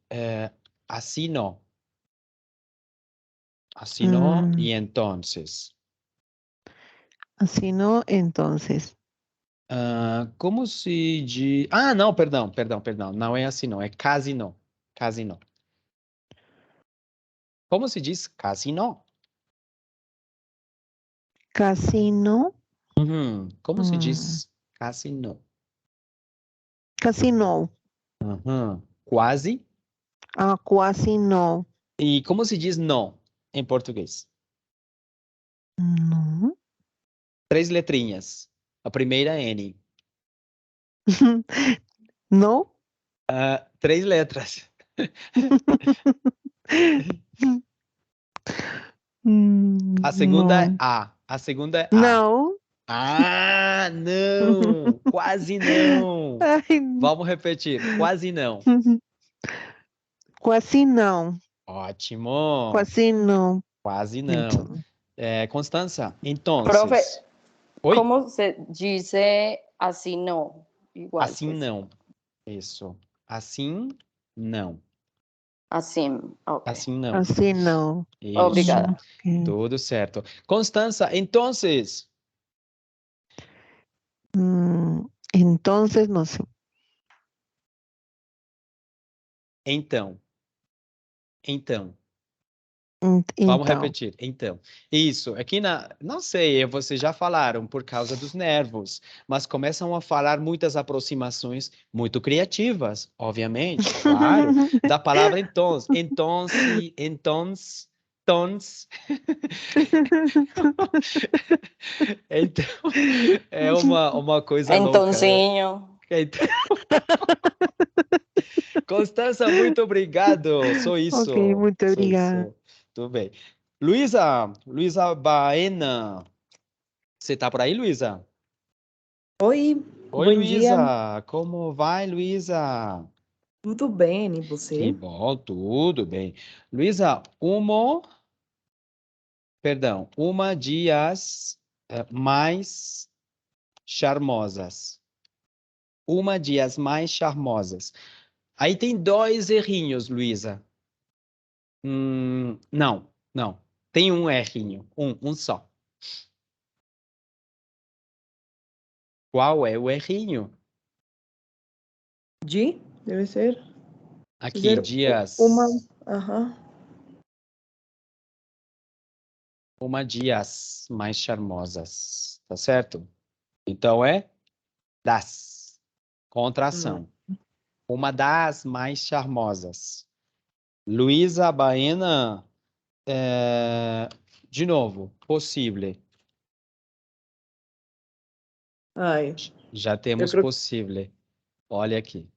assino. Assino e entonces. Así no, entonces. Como se diz... não, perdão. Não é assim, não. É casino. Casino. Como se diz casino? Casino. Como se diz casino? Casino. Quase. Quase no. E como se diz não em português? No. 3 letrinhas. A primeira é N. No. 3 letras. A segunda é A. A segunda é A. Não. Não! Quase não! Ai, Vamos repetir. Quase não. quase não. Ótimo! Quase não. Quase não. Constança, então. Profe, Oi? ¿cómo se dice así no? Igual, Assim pues. não. Isso. Assim não. Assim, ok. Assim não. Assim não. Isso. Obrigada. Ok. Tudo certo. Constança, entonces. Entonces, não sei. Então. Então. Então. Vamos repetir. Então. Isso. Aqui não sei, vocês já falaram por causa dos nervos, mas começam a falar muitas aproximações muito criativas, obviamente, claro, da palavra então. Tons. Então, é uma coisa louca, né? Entãozinho. Então, Constança, muito obrigado. Sou isso. Ok, muito Sou obrigada. isso. Tudo bem. Luísa Baena. Você tá por aí, Luísa? Oi, Oi, bom dia. Luísa. Como vai, Luísa? Tudo bem, e Que você? bom, tudo bem. Luísa, uma dias mais charmosas. Uma dias mais charmosas. Aí tem dois errinhos, Luísa. Não. Tem um errinho. Um só. Qual é o errinho? Deve ser. Aqui, Dizer dias. Aham. Uma dias mais charmosas. Tá certo? Então é das. Contração. Uma das mais charmosas. Luísa Baena. De novo, possível. Ai, Já temos creo- possível. Olha aqui.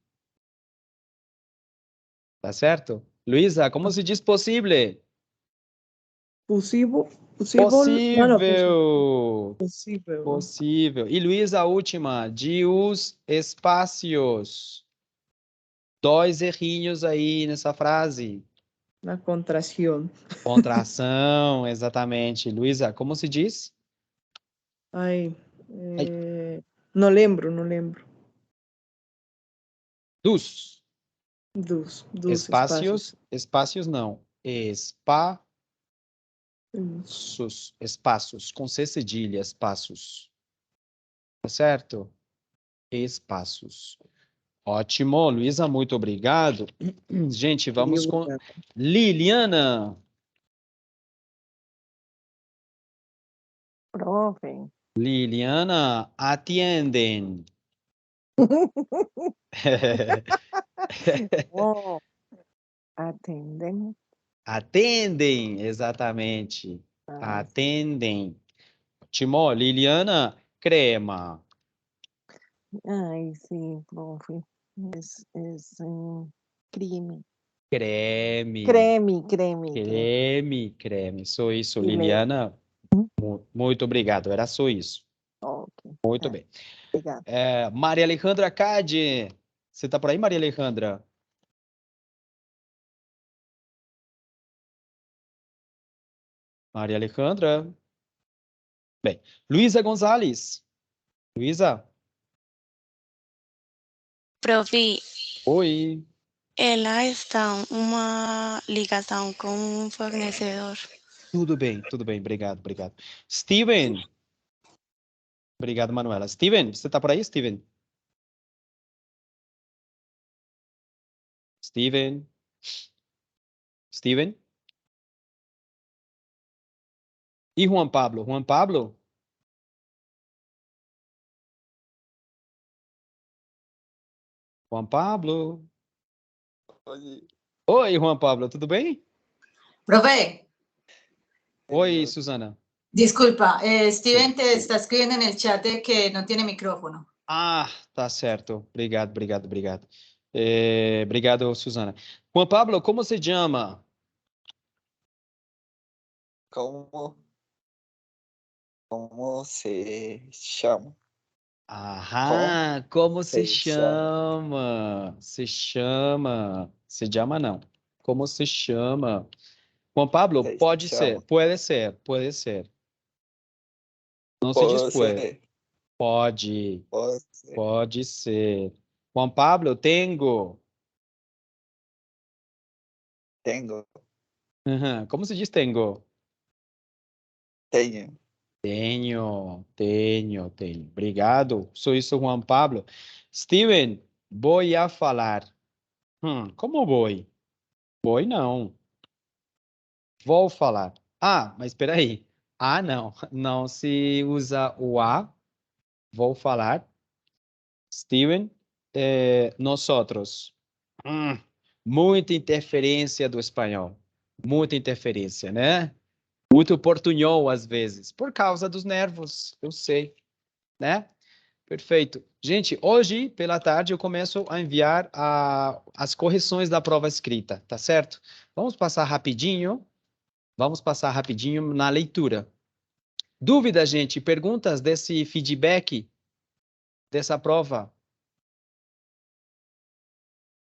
Tá certo? Luísa, como se diz possível? possível. Possível. Possível. Possível. E Luísa, a última, de os espaços. Dois errinhos aí nessa frase. Na contração. Contração, exatamente. Luísa, como se diz? Ai, Ai, não lembro. dos Dos espaços. espaços. Espaços não. Espaços, com C cedilha, espaços. Tá certo? Espaços. Ótimo, Luísa, muito obrigado. Gente, vamos com Liliana. Profe. Liliana, atienden. Oh, atendem. Atendem, exatamente. Ah, Atendem. Ótimo, Liliana, crema. Ai, sim, profe. Crime. Creme. Creme. Sou isso, Liliana. Muito obrigado. Era só isso. Ok. Muito bem. Obrigada. Maria Alejandra Cade. Você tá por aí, Maria Alejandra? Maria Alejandra. Bem, Luísa Gonzalez. Luísa? Profi, Oi. ela está uma ligação com um fornecedor. Tudo bem. Obrigado. Steven. Obrigado, Manuela. Steven, você tá por aí, Steven? Steven? E Juan Pablo? Juan Pablo? Oi, Juan Pablo, tudo bem? Profe, Oi, Susana. disculpa, Steven te está escribiendo en el chat de que no tiene micrófono. Ah, tá certo. Obrigado. Obrigado, Susana. Juan Pablo, como se chama? Como se chama? Aham, como se se chama? chama? Se chama não. Como se chama? Juan Pablo, Se pode ser, chama. puede ser. Não se diz Pode puede. ser. Pode, Pode ser. pode ser. Juan Pablo, tengo. Tengo. Uhum. Como se diz tengo? Tenho. Tenho. Obrigado. Sou isso, Juan Pablo. Steven, vou a falar. Como vou? Vou não. Vou falar. Ah, mas espera aí. Ah, não. Não se usa o a. Vou falar. Steven, nosotros. Muita interferência do espanhol. Muita interferência, né? Muito portunhol às vezes, por causa dos nervos, eu sei, né? Perfeito. Gente, hoje pela tarde eu começo a enviar as correções da prova escrita, tá certo? Vamos passar rapidinho na leitura. Dúvidas, gente? Perguntas desse feedback dessa prova?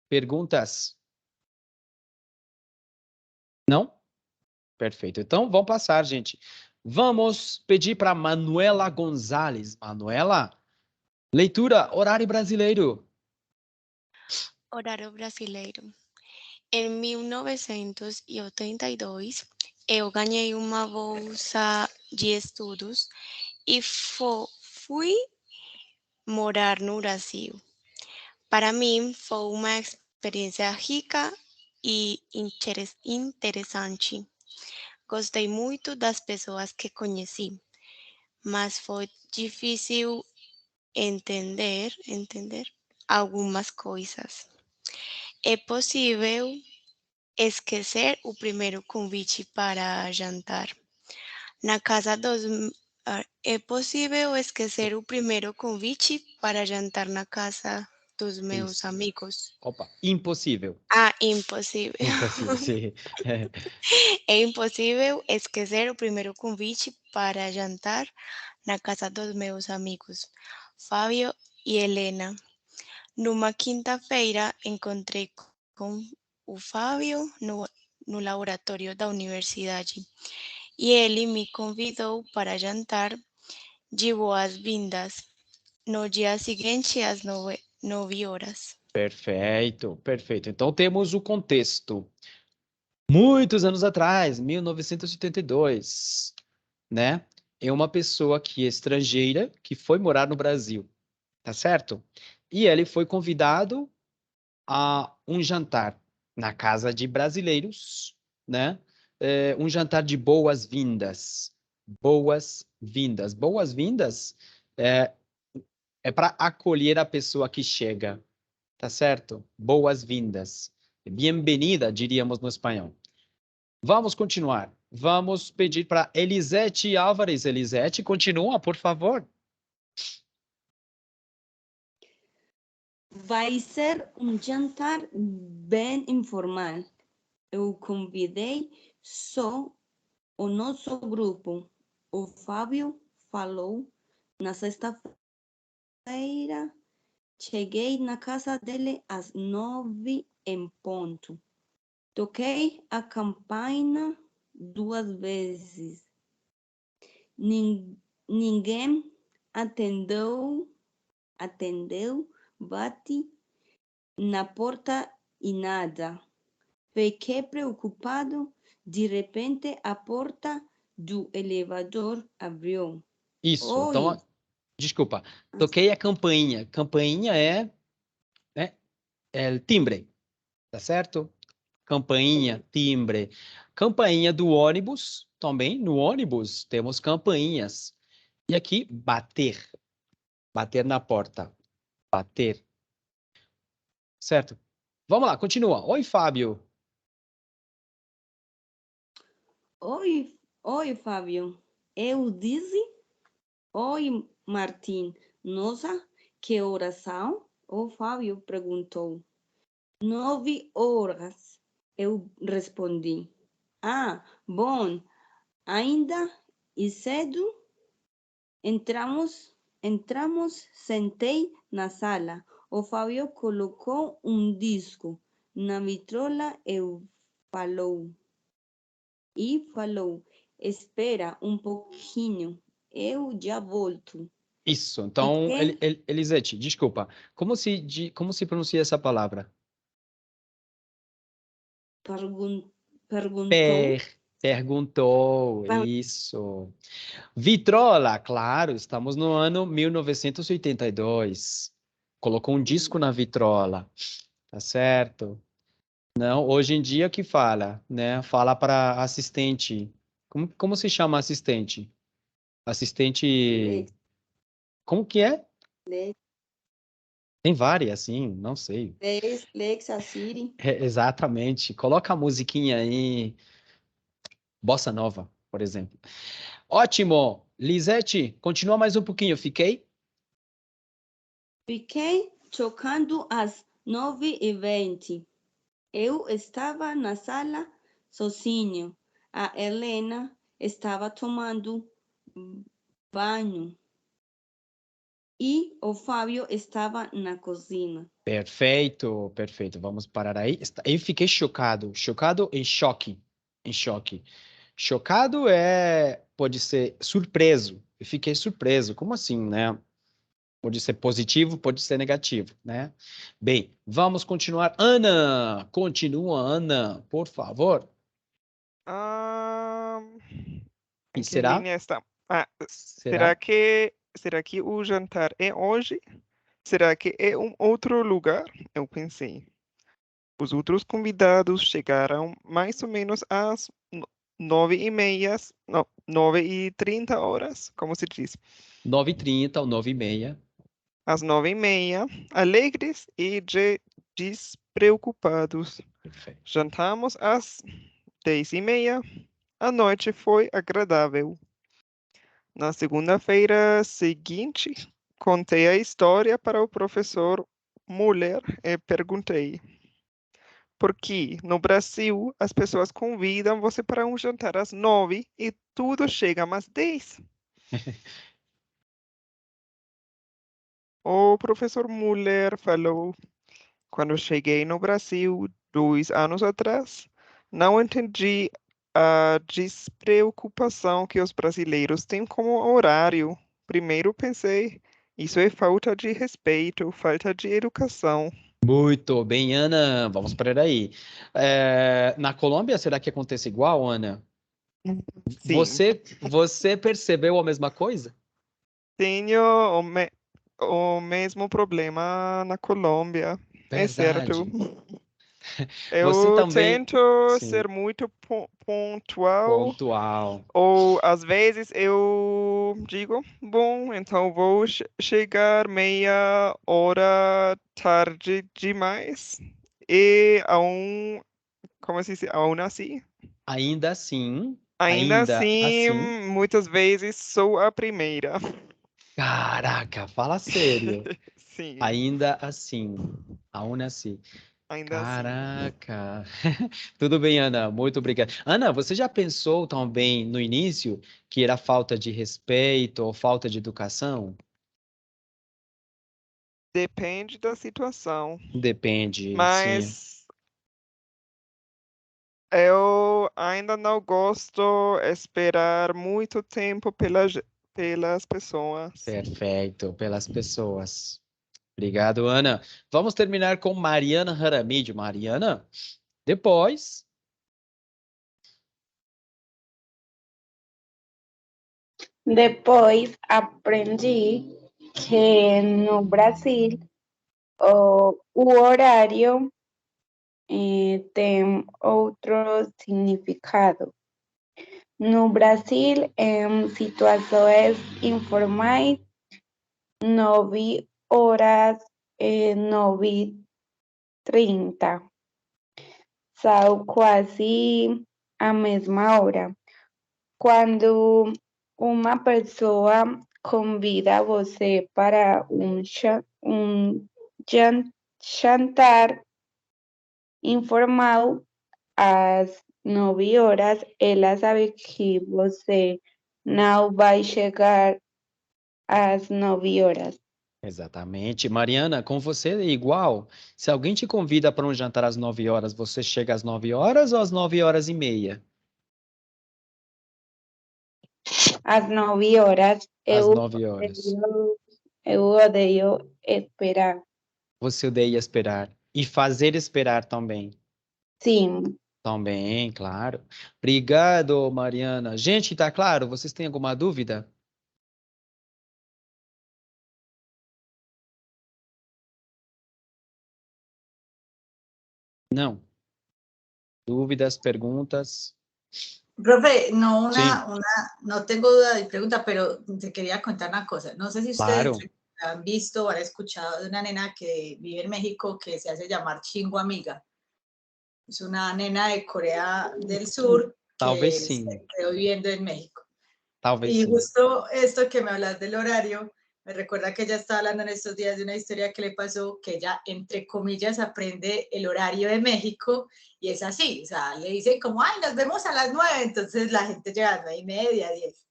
Perguntas? Não? Perfeito. Então, vamos passar, gente. Vamos pedir para Manuela Gonzalez. Manuela, leitura, horário brasileiro. Horário brasileiro. Em 1982, eu ganhei uma bolsa de estudos e fui morar no Brasil. Para mim, foi uma experiência rica e interessante. Gostei muito das pessoas que conheci, mas foi difícil entender algumas coisas. É possível esquecer o primeiro convite para jantar. É possível esquecer o primeiro convite para jantar na casa dos meus Isso. amigos. Opa, impossível. Impossível. Impossível, sim. É impossível esquecer o primeiro convite para jantar na casa dos meus amigos, Fábio e Helena. Numa quinta-feira, encontrei com o Fábio no laboratório da universidade e ele me convidou para jantar de boas-vindas no dia seguinte às 9 horas. Perfeito. Então temos o contexto. Muitos anos atrás, 1982, né? É uma pessoa que é estrangeira que foi morar no Brasil, tá certo? E ele foi convidado a um jantar na casa de brasileiros, né? Um jantar de boas-vindas. Boas-vindas é para acolher a pessoa que chega, tá certo? Boas-vindas. Bem-vinda, diríamos no espanhol. Vamos continuar. Vamos pedir para Elisete Álvares. Elisete, continua, por favor. Vai ser um jantar bem informal. Eu convidei só o nosso grupo. O Fábio falou na sexta-feira. Cheguei na casa dele às 9 em ponto. Toquei a campainha 2 vezes. Ninguém atendeu, bati na porta e nada. Fiquei preocupado. De repente, a porta do elevador abriu. Isso, Oi. então, desculpa. Toquei a campainha. Campainha é o timbre, tá certo? Campainha, timbre. Campainha do ônibus, também no ônibus temos campainhas. E aqui, bater. Bater na porta. Bater. Certo? Vamos lá, continua. Oi, Fábio. Oi, Fábio. Eu disse, oi, Martim. Nossa, que horas são? O Fábio perguntou. 9 horas, eu respondi. Bom, ainda é cedo. Entramos, sentei na sala. O Fábio colocou um disco na vitrola e falou, espera um pouquinho, eu já volto. Isso, então, Elisete, desculpa. Como se pronuncia essa palavra? perguntou. Perguntou, Per- isso. Vitrola, claro, estamos no ano 1982. Colocou um disco na vitrola, tá certo? Não, hoje em dia que fala, né? Fala para assistente. Como se chama assistente? Assistente. Como que é? Le- Tem várias, assim, não sei. Lexa, Siri. Exatamente. Coloca a musiquinha aí, Bossa Nova, por exemplo. Ótimo. Lisete, continua mais um pouquinho, fiquei? Fiquei chocando às 9h20. Eu estava na sala sozinho. A Helena estava tomando banho. E o Fábio estava na cozinha. Perfeito, perfeito. Vamos parar aí. Eu fiquei chocado. Chocado em choque. Em choque. Chocado pode ser surpreso. Eu fiquei surpreso. Como assim, né? Pode ser positivo, pode ser negativo, né? Bem, vamos continuar. Ana, continua, Ana, por favor. Em E que será? linha está? Ah, Será? será que o jantar é hoje? Será que é um outro lugar? Eu pensei. Os outros convidados chegaram mais ou menos às 9h30, não, 9h30, como se diz? 9h30 ou 9h30. Às 9h30, alegres e despreocupados. Perfeito. Jantamos às 10h30. A noite foi agradável. Na segunda-feira seguinte, contei a história para o professor Muller e perguntei: por que no Brasil as pessoas convidam você para um jantar às 9 e tudo chega às 10? O professor Muller falou: quando cheguei no Brasil 2 anos atrás, não entendi a despreocupação que os brasileiros têm com o horário. Primeiro pensei, isso é falta de respeito, falta de educação. Muito bem, Ana. Vamos parar aí. Na Colômbia, será que acontece igual, Ana? Sim, Você percebeu a mesma coisa? tenho o mesmo problema na Colômbia, é certo. Verdade. Você Eu também, tento sim, ser muito pontual. pontual. Ou às vezes eu digo, bom, então vou chegar meia hora tarde demais. E como se diz, aún assim, Ainda assim, ainda ainda assim, assim. muitas vezes sou a primeira. Caraca, fala sério. Sim, Ainda assim, ainda assim. ainda assim. Caraca. Tudo bem, Ana. Muito obrigado. Ana, você já pensou também no início que era falta de respeito ou falta de educação? Depende da situação, Depende, sim. mas eu ainda não gosto esperar muito tempo pelas pessoas. Perfeito, pelas pessoas. Obrigado, Ana. Vamos terminar com Mariana Jaramillo. Mariana, depois. Depois aprendi que no Brasil o horário tem outro significado. No Brasil, em situações informais, 9h, 9h30. São quase a mesma hora. Quando uma pessoa convida você para um jantar informal às 9h, ela sabe que você não vai chegar às 9h. Exatamente. Mariana, com você é igual. Se alguém te convida para um jantar às 9h, você chega às 9h ou às 9h30? Às 9h, Às 9h. eu odeio esperar. Você odeia esperar. E fazer esperar também. Sim, Também, claro. Obrigado, Mariana. Gente, tá claro? Vocês têm alguma dúvida? Não. Dúvidas, perguntas? Profe, no, Sí, no tengo duda de pregunta, pero te quería contar una cosa. No sé si ustedes claro. han visto o han escuchado de una nena que vive en México que se hace llamar Chingo Amiga. Es una nena de Corea del Sur Talvez que se sim. quedó viviendo en México. Talvez Y sim. justo esto que me hablas del horario, me recuerda que ella estaba hablando en estos días de una historia que le pasó, que ella, entre comillas, aprende el horario de México y es así, o sea, le dicen como, ay, nos vemos a las 9, entonces la gente llega a las 9:30, 10.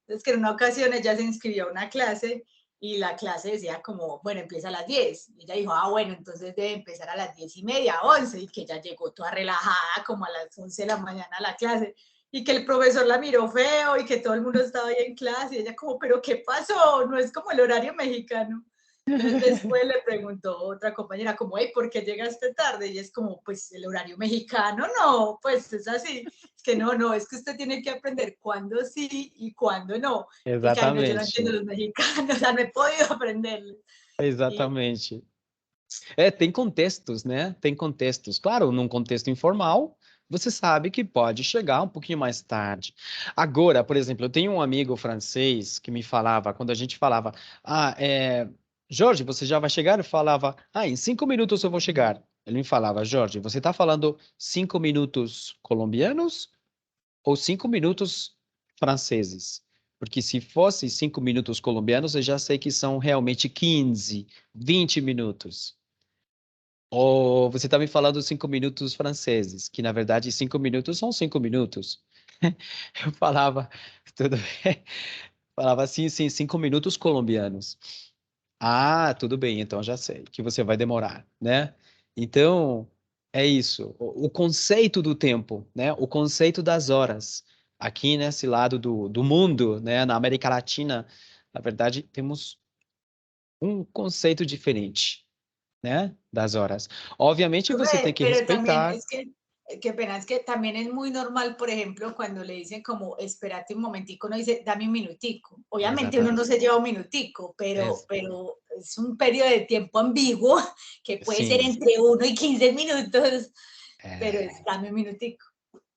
Entonces que en una ocasión ella se inscribió a una clase y la clase decía como, bueno, empieza a las 10. Y ella dijo, bueno, entonces debe empezar a las 10:30, 11, y que ella llegó toda relajada como a las 11 de la mañana a la clase. Y que el profesor la miró feo y que todo el mundo estaba ahí en clase y ella como, pero ¿qué pasó? No es como el horario mexicano. Entonces después le preguntó otra compañera como, hey, ¿por qué llegaste tarde? Y es como, pues el horario mexicano, no, pues es así. Es que no, es que usted tiene que aprender cuándo sí y cuándo no. Y que, ay, no, yo no entiendo Exatamente. los mexicanos, o sea, no he podido aprenderlo. Exatamente. Tem contextos, né? Tem contextos. Claro, num contexto informal, você sabe que pode chegar um pouquinho mais tarde. Agora, por exemplo, eu tenho um amigo francês que me falava, quando a gente falava, Jorge, você já vai chegar? Eu falava, em 5 minutos eu vou chegar. Ele me falava, Jorge, você está falando 5 minutos colombianos ou 5 minutos franceses? Porque se fosse 5 minutos colombianos, eu já sei que são realmente 15, 20 minutos. Ou você está me falando 5 minutos franceses, que na verdade 5 minutos são 5 minutos. Eu falava, tudo bem. Falava assim, sim, 5 minutos colombianos. Ah, tudo bem, então já sei que você vai demorar, né? Então, é isso. O conceito do tempo, né? O conceito das horas. Aqui nesse lado do mundo, né? Na América Latina, na verdade, temos um conceito diferente, né? Das horas. Obviamente, você tem que Pero también respeitar. es que, qué pena, es que también es muy normal, por ejemplo, cuando le dicen como, espérate un momentico, uno dice, dame un minutico. Obviamente uno no se lleva un minutico, pero es un periodo de tiempo ambiguo que puede ser Sim, entre 1 y 15 minutos, pero es dame un minutico.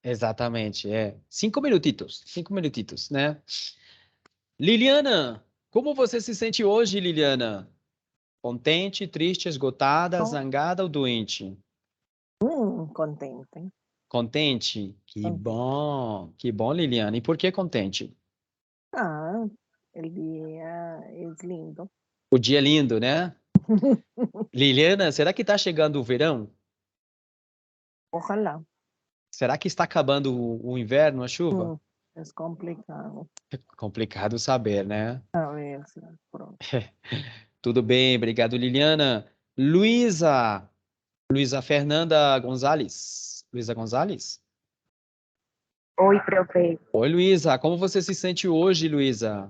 exatamente. 5 minutitos, né? Liliana, como você se sente hoje, Liliana? Contente, triste, esgotada, zangada ou doente? Contente. Contente? Que bom, Liliana. E por que contente? El día es lindo. O dia é lindo, né? Liliana, será que está chegando o verão? Ojalá. Será que está acabando o inverno, a chuva? Es complicado. É complicado saber, né? A ver si pronto. Tudo bem, obrigado, Liliana. Luísa Fernanda Gonzalez. Luísa Gonzalez? Oi, profe. Oi, Luísa. Como você se sente hoje, Luísa?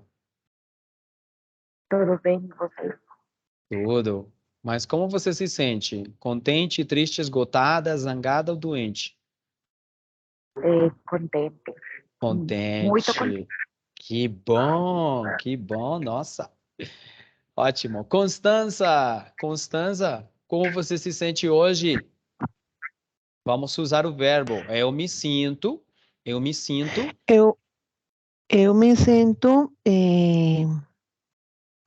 Tudo bem, e você? Tudo. Mas como você se sente? Contente, triste, esgotada, zangada ou doente? Contente. Contente. Muito contente. Que bom, nossa. Ótimo. Constanza, como você se sente hoje? Vamos usar o verbo. Eu me sinto. Eu me sinto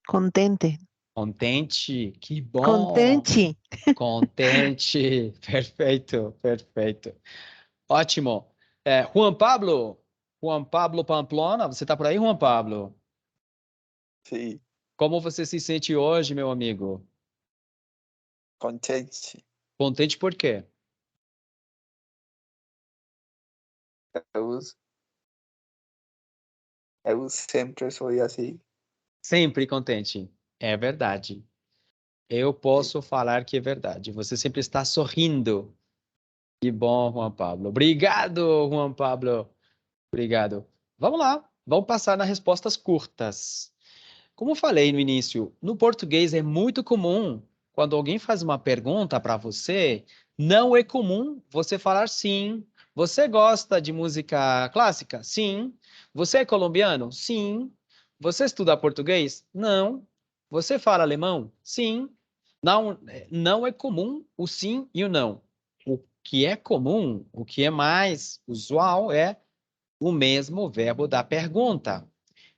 contente. Contente, que bom. Contente. Contente. Perfeito. Ótimo. Juan Pablo Pamplona, você está por aí, Juan Pablo? Sim, Como você se sente hoje, meu amigo? contente. Contente por quê? Eu sempre sou assim. Sempre contente. É verdade. Eu posso falar que é verdade. Você sempre está sorrindo. Que bom, Juan Pablo. Obrigado, Juan Pablo. Obrigado. Vamos lá. Vamos passar nas respostas curtas. Como eu falei no início, no português é muito comum, quando alguém faz uma pergunta para você, não é comum você falar sim Você gosta de música clássica? Sim. Você é colombiano? Sim. Você estuda português? Não. Você fala alemão? Sim. Não, não é comum o sim e o não. O que é comum, o que é mais usual é o mesmo verbo da pergunta.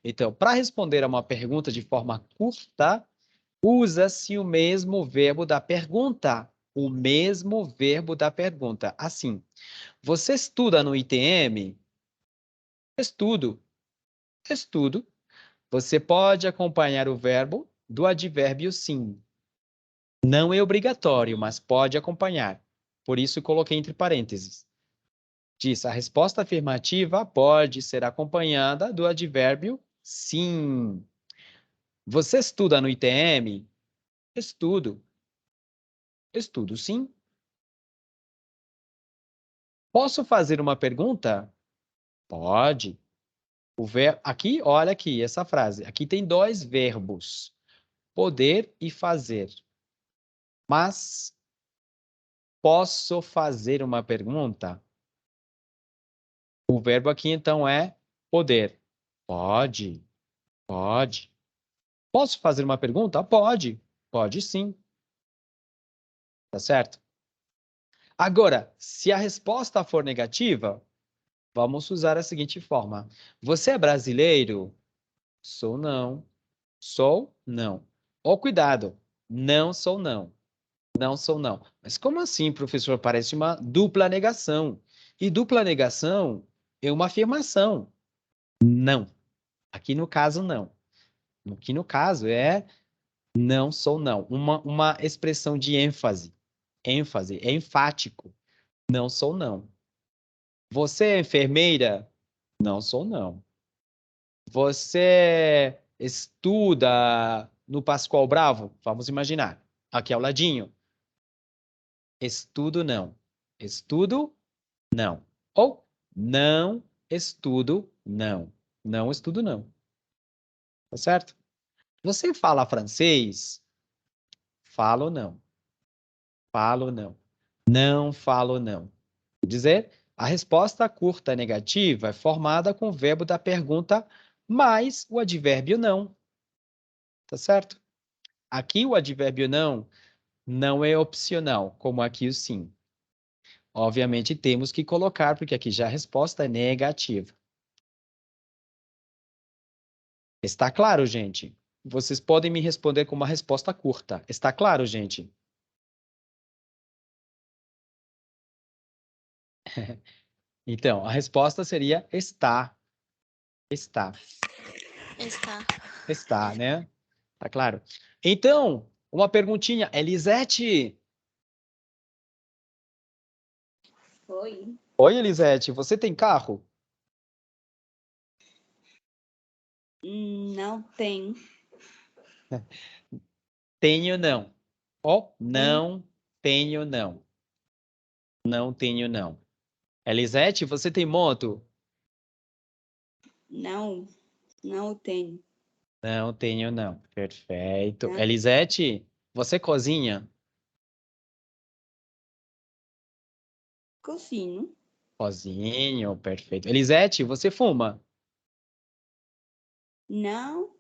Então, para responder a uma pergunta de forma curta, usa-se o mesmo verbo da pergunta. O mesmo verbo da pergunta. Assim, você estuda no ITM? Estudo. Estudo. Você pode acompanhar o verbo do advérbio sim. Não é obrigatório, mas pode acompanhar. Por isso, coloquei entre parênteses. Diz, a resposta afirmativa pode ser acompanhada do advérbio sim. Você estuda no ITM? Estudo. Estudo, sim. Posso fazer uma pergunta? Pode. Aqui, olha aqui, essa frase. Aqui tem dois verbos, poder e fazer. Mas posso fazer uma pergunta? O verbo aqui, então, é poder. Pode. Pode. Posso fazer uma pergunta? Pode. Pode sim. Tá certo? Agora, se a resposta for negativa, vamos usar a seguinte forma. Você é brasileiro? Sou não. Sou não. Ó, cuidado. Não sou não. Não sou não. Mas como assim, professor? Parece uma dupla negação. E dupla negação é uma afirmação. Não. Aqui no caso, não. Aqui no caso é não sou não. Uma expressão de ênfase. ênfase, é enfático. Não sou não. Você é enfermeira? Não sou não. Você estuda no Pascoal Bravo? Vamos imaginar. Aqui ao ladinho. Estudo não. Estudo não. Ou não estudo não. Não estudo não. Tá certo? Você fala francês? Falo não. Falo não. Não falo não. Quer dizer, a resposta curta negativa é formada com o verbo da pergunta mais o advérbio não. Tá certo? Aqui o advérbio não é opcional, como aqui o sim. Obviamente temos que colocar, porque aqui já a resposta é negativa. Está claro, gente? Vocês podem me responder com uma resposta curta. Está claro, gente? Então, a resposta seria está. Está. Está. Está, né? Tá claro? Então, uma perguntinha. Elisete. Oi. Oi, Elisete. Você tem carro? Não tem. Tenho, não. Ó, não tenho, não. Não tenho, não. Elisete, você tem moto? Não. Não tenho. Não tenho, não. Perfeito. Não. Elisete, você cozinha? Cozinho. Cozinho, perfeito. Elisete, você fuma? Não.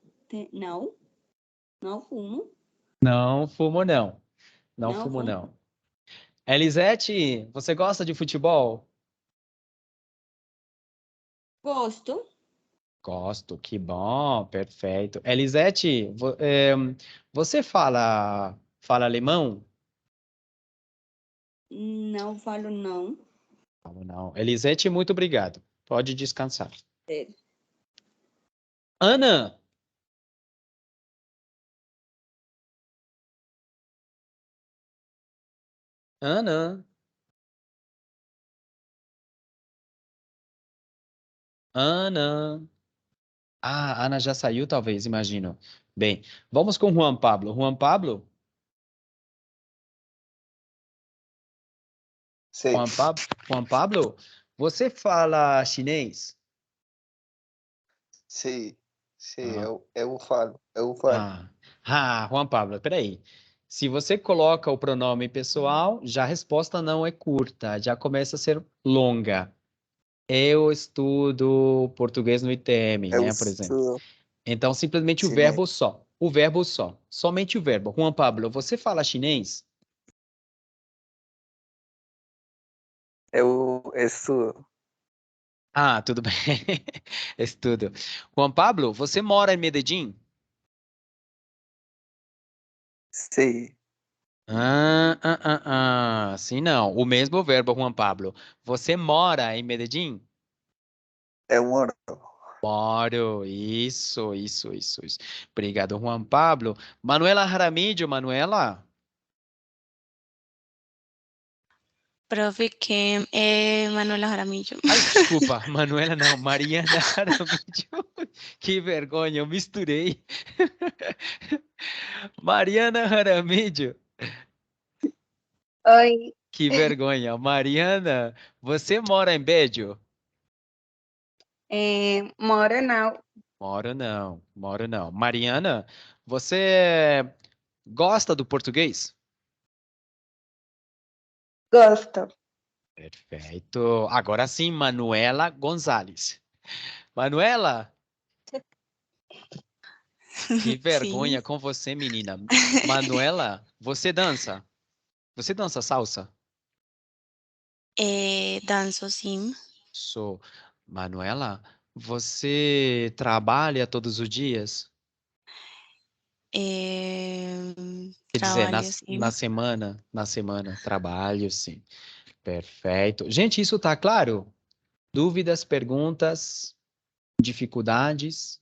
Não. Não fumo. Não fumo, não. Não Não fumo, fumo. não. Elisete, você gosta de futebol? Gosto. Gosto, que bom, perfeito. Elisete, você fala alemão? Não falo não. Falo não. Elisete, muito obrigado. Pode descansar. Sério. Ana, Ana, Ana. Ah, Ana já saiu, talvez, imagino. Bem, vamos com Juan Pablo. Juan Pablo? Sí, Juan Pablo, você fala chinês? sí, sí, Ah, eu falo, eu falo. Juan Pablo, peraí. Se você coloca o pronome pessoal, já a resposta não é curta, já começa a ser longa. Eu estudo português no ITM, Eu né, por exemplo. estudo Então, simplesmente o chinês. verbo só. O verbo só. Somente o verbo. Juan Pablo, você fala chinês? Eu estudo. Ah, tudo bem. Estudo. Juan Pablo, você mora em Medellín? Sim, Sim, não. O mesmo verbo, Juan Pablo. Você mora em Medellín? eu moro. Moro. Isso. Obrigado, Juan Pablo. Manuela Jaramillo, Manuela? Profe, que Manuela Jaramillo. Ai, desculpa, Manuela não, Mariana Jaramillo. Que vergonha, eu misturei. Mariana Jaramillo. Oi, Que vergonha. Mariana, você mora em Bédio? moro não. Moro não. Mariana, você gosta do português? Gosto. Perfeito. Agora sim, Manuela Gonzalez. Manuela, que Sim, vergonha com você, menina. Manuela, você dança? Você dança salsa? danço sim. Sou. Manuela, você trabalha todos os dias? Quer dizer, Trabalho na sim. semana, trabalho, sim. Perfeito. Gente, isso tá claro? Dúvidas, perguntas, dificuldades?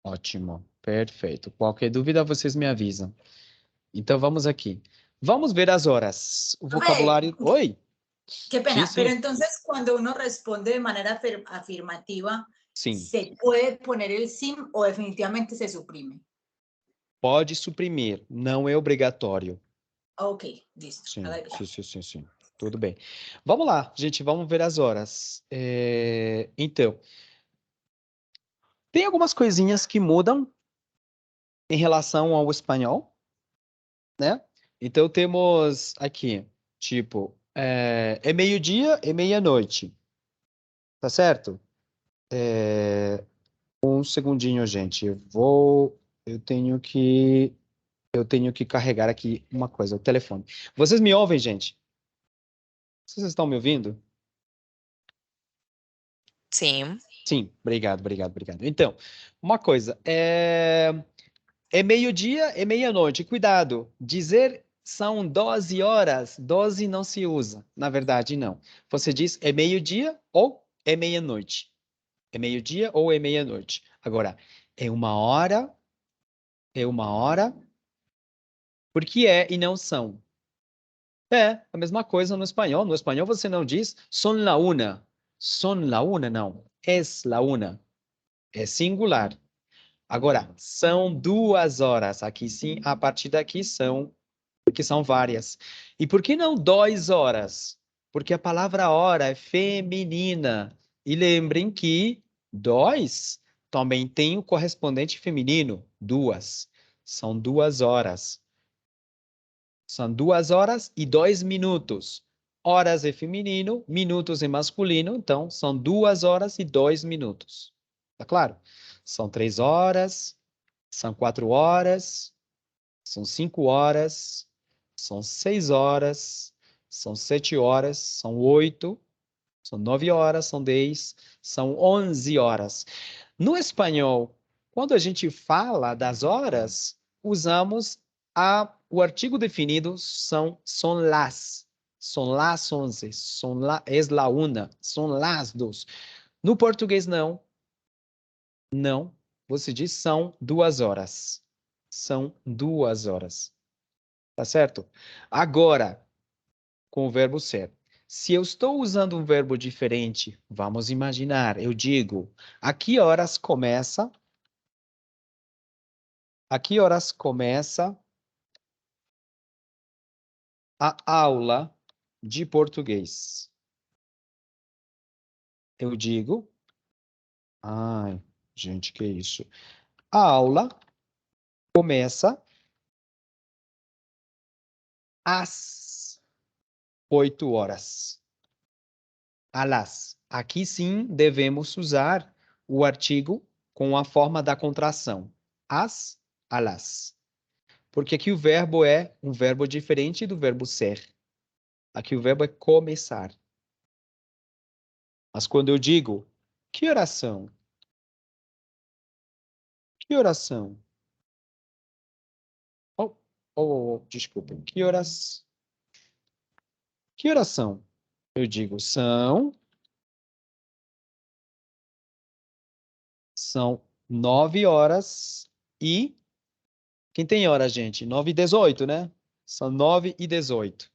Ótimo, perfeito. Qualquer dúvida, vocês me avisam. Então, vamos aqui. Vamos ver as horas. O Profe, vocabulário. Oi? qué Sim, pena, pero sim. entonces cuando uno responde de manera afirmativa, Sim. ¿se puede poner el sim o definitivamente se suprime? Pode suprimir, não é obrigatório. Ok, listo. Sim, Hágale. sim. Tudo bem. Vamos lá, gente, vamos ver as horas. Então, tem algumas coisinhas que mudam em relação ao espanhol, né? Então, temos aqui, tipo, é meio-dia e meia-noite, tá certo? Um segundinho, gente. Eu tenho que carregar aqui uma coisa, o telefone. Vocês me ouvem, gente? Vocês estão me ouvindo? Sim. Sim, obrigado. Então, uma coisa, é meio-dia e meia-noite. Cuidado, dizer são 12 horas, 12 não se usa. Na verdade, não. Você diz é meio-dia ou é meia-noite. É meio-dia ou é meia-noite. Agora, é uma hora, porque é e não são. É a mesma coisa no espanhol. No espanhol você não diz son la una. Son la una, não. Es la una. É singular. Agora, são 2 horas. Aqui sim, a partir daqui são, porque são várias. E por que não 2 horas? Porque a palavra hora é feminina. E lembrem que dois também tem o correspondente feminino, duas. São 2 horas. São 2 horas e 2 minutos. Horas é feminino, minutos é masculino, então são 2 horas e 2 minutos. Tá claro? São 3 horas, são 4 horas, são 5 horas, são 6 horas, são 7 horas, são 8, são 9 horas, são 10, são 11 horas. No espanhol, quando a gente fala das horas, usamos o artigo definido son las 11, es la una, son las dos. No português, não. Você diz são 2 horas. São 2 horas. Tá certo? Agora, com o verbo ser. Se eu estou usando um verbo diferente, vamos imaginar, eu digo, a que horas começa a aula de português? Eu digo, ai, gente, que isso? A aula começa às 8 horas. Alas. Aqui sim devemos usar o artigo com a forma da contração. Às, alas. Porque aqui o verbo é um verbo diferente do verbo ser. Aqui o verbo é começar. Mas quando eu digo, que horas são? Que horas são? Desculpa. Que horas? Que horas são? Eu digo, são 9 horas e... Quem tem hora, gente? 9h18, né? São 9h18.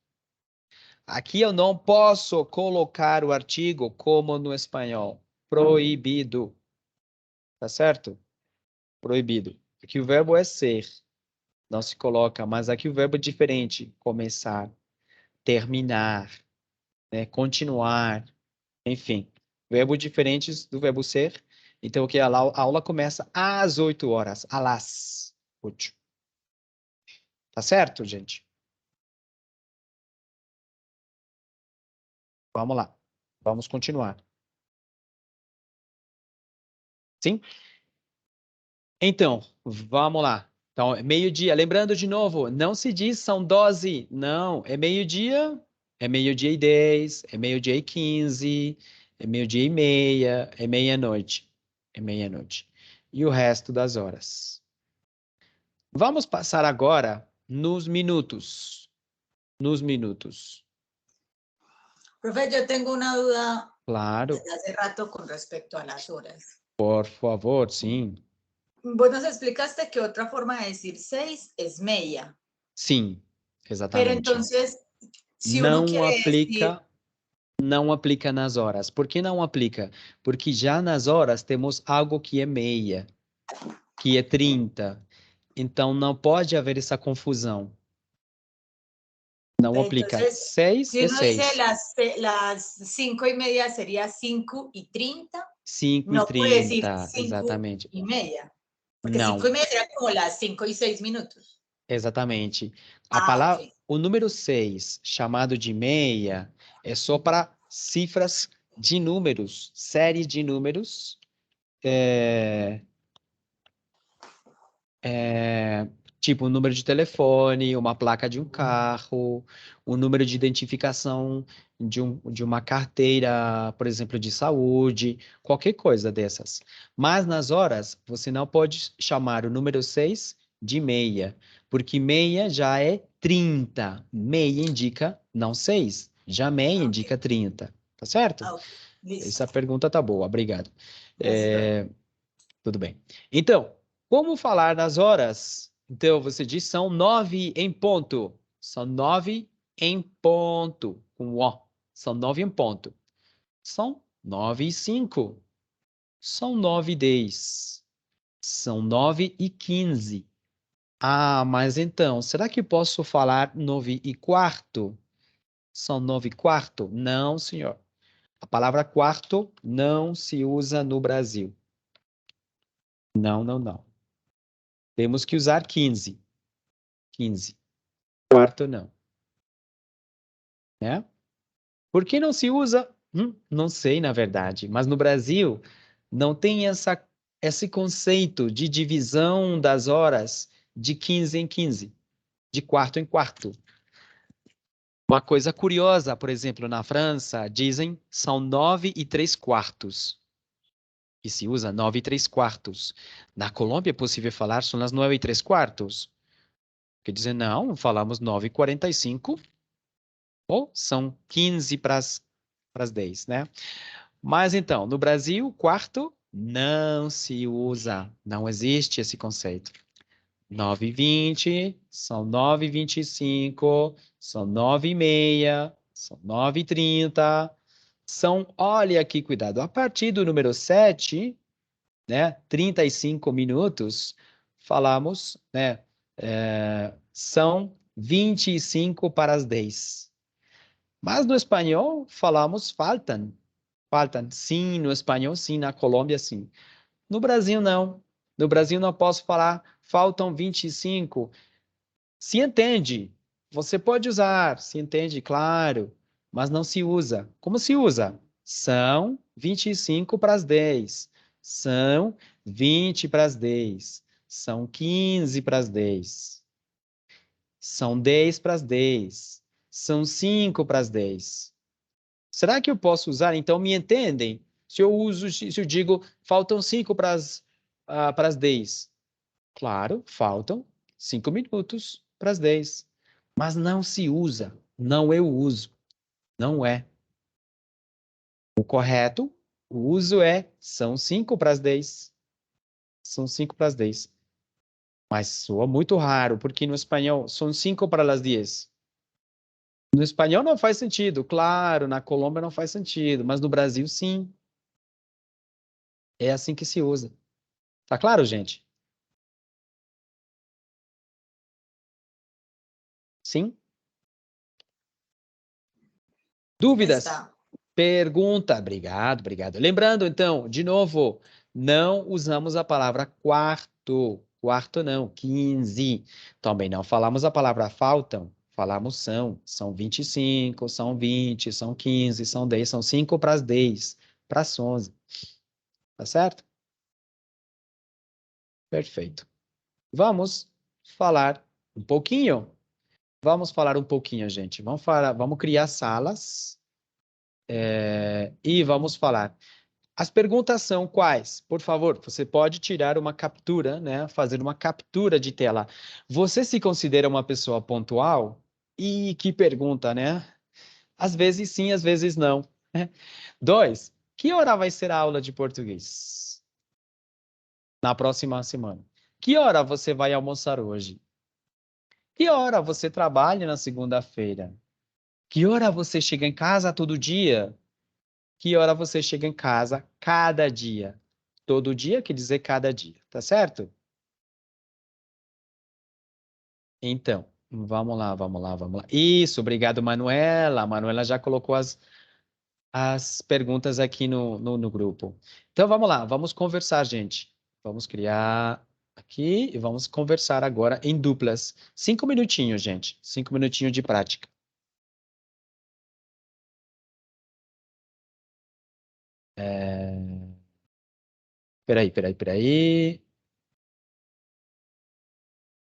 Aqui eu não posso colocar o artigo como no espanhol. Proibido. Tá certo? Proibido. Aqui o verbo é ser. Não se coloca, mas aqui o verbo é diferente. Começar, terminar, né? Continuar, enfim. Verbos diferentes do verbo ser. Então, aqui a aula começa às 8 horas. Alas 8. Tá certo, gente? Vamos lá. Vamos continuar. Sim? Então, vamos lá. Então, é meio-dia. Lembrando de novo, não se diz são 12. Não, é meio-dia. É meio-dia e 10. É meio-dia e 15. É meio-dia e meia. É meia-noite. É meia-noite. E o resto das horas. Vamos passar agora nos minutos. Nos minutos. Profe, yo tengo una duda Claro. desde hace rato con respecto a las horas. Por favor, sim. Vos nos explicaste que otra forma de decir 6 es meia. Sim, Pero exatamente. entonces, si uno Não quiere aplica, decir... não aplica nas horas. Por que não aplica? Porque já nas horas temos algo que é meia, que é 30. Então não pode haver essa confusão. Não aplica. Entonces, 6 si é uno dice 6. las 5:30 sería 5:30, 5 e no puede decir 30, 5:30. exatamente. Porque Não, 5:30 sería como las 5:06 minutos. exatamente. A Ah, palavra, ok. o número 6, chamado de meia, é só para cifras de números, série de números, tipo um número de telefone, uma placa de um carro, um número de identificação de uma carteira, por exemplo, de saúde, qualquer coisa dessas. Mas nas horas, você não pode chamar o número 6 de meia, porque meia já é 30. Meia indica não 6, já meia indica 30. Tá certo? Ah, ok. Listo. Essa pergunta tá boa, obrigado. Gracias. Tudo bem. Então, como falar nas horas? Então, você diz são 9 em ponto. São 9 em ponto. Com O. São 9 em ponto. São 9:05. São 9:10. São 9:15. Ah, mas então, será que posso falar 9:15? São 9:15? Não, senhor. A palavra quarto não se usa no Brasil. Não, não, não. Temos que usar 15. 15. Quarto, não. Né? Por que não se usa? Não sei, na verdade. Mas no Brasil, não tem esse conceito de divisão das horas de 15 em 15. De quarto em quarto. Uma coisa curiosa, por exemplo, na França, dizem são 9:03. E se usa 9:03. Na Colômbia é possível falar são as 9:03. Quer dizer, não, falamos 9:45 ou são 15 para as 10, né? Mas então, no Brasil, quarto não se usa, não existe esse conceito. 9:20, são 9:25, são 9:30, são 9:30, olha aqui, cuidado, a partir do número 7, né, 35 minutos, falamos, né, são 25 para as 10. Mas no espanhol, falamos faltam. Faltam, sim, no espanhol, sim, na Colômbia, sim. No Brasil, não. No Brasil, não posso falar faltam 25. Se entende, você pode usar, se entende, claro, mas não se usa. Como se usa? São 25 para as 10. São 20 para as 10. São 15 para as 10. São 10 para as 10. São 5 para as 10. Será que eu posso usar? Então, me entendem? Se eu digo, faltam 5 para as 10. Claro, faltam 5 minutos para as 10. Mas não se usa. Não eu uso. Não é. O correto, o uso é, são 5 para as 10. São 5 para as 10. Mas soa muito raro, porque no espanhol são 5 para as 10. No espanhol não faz sentido, claro, na Colômbia não faz sentido, mas no Brasil sim. É assim que se usa. Tá claro, gente? Sim? Dúvidas? Está. Pergunta. Obrigado, obrigado. Lembrando, então, de novo, não usamos a palavra quarto. Quarto não, 15. Também não falamos a palavra faltam. Falamos são. São 25, são 20, são 15, são 10, são 5 para as 10, para as 11. Tá certo? Perfeito. Vamos falar um pouquinho. Vamos falar um pouquinho, gente. Vamos criar salas e vamos falar. As perguntas são quais? Por favor, você pode tirar uma captura, né? Fazer uma captura de tela. Você se considera uma pessoa pontual? E que pergunta, né? Às vezes sim, às vezes não. 2. Que hora vai ser a aula de português? Na próxima semana. Que hora você vai almoçar hoje? Que hora você trabalha na segunda-feira? Que hora você chega em casa todo dia? Que hora você chega em casa cada dia? Todo dia quer dizer cada dia, tá certo? Então, vamos lá, vamos lá, vamos lá. Isso, obrigado, Manuela. A Manuela já colocou as perguntas aqui no grupo. Então, vamos lá, vamos conversar, gente. Vamos criar aqui e vamos conversar agora em duplas. 5 minutinhos, gente. 5 minutinhos de prática. Peraí.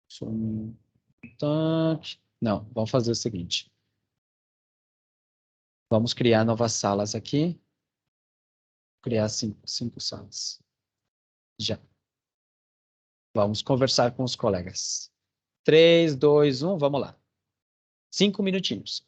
Só um instante. Não, vamos fazer o seguinte. Vamos criar novas salas aqui. Criar cinco salas. Já. Vamos conversar com os colegas. 3, 2, 1, vamos lá. 5 minutinhos.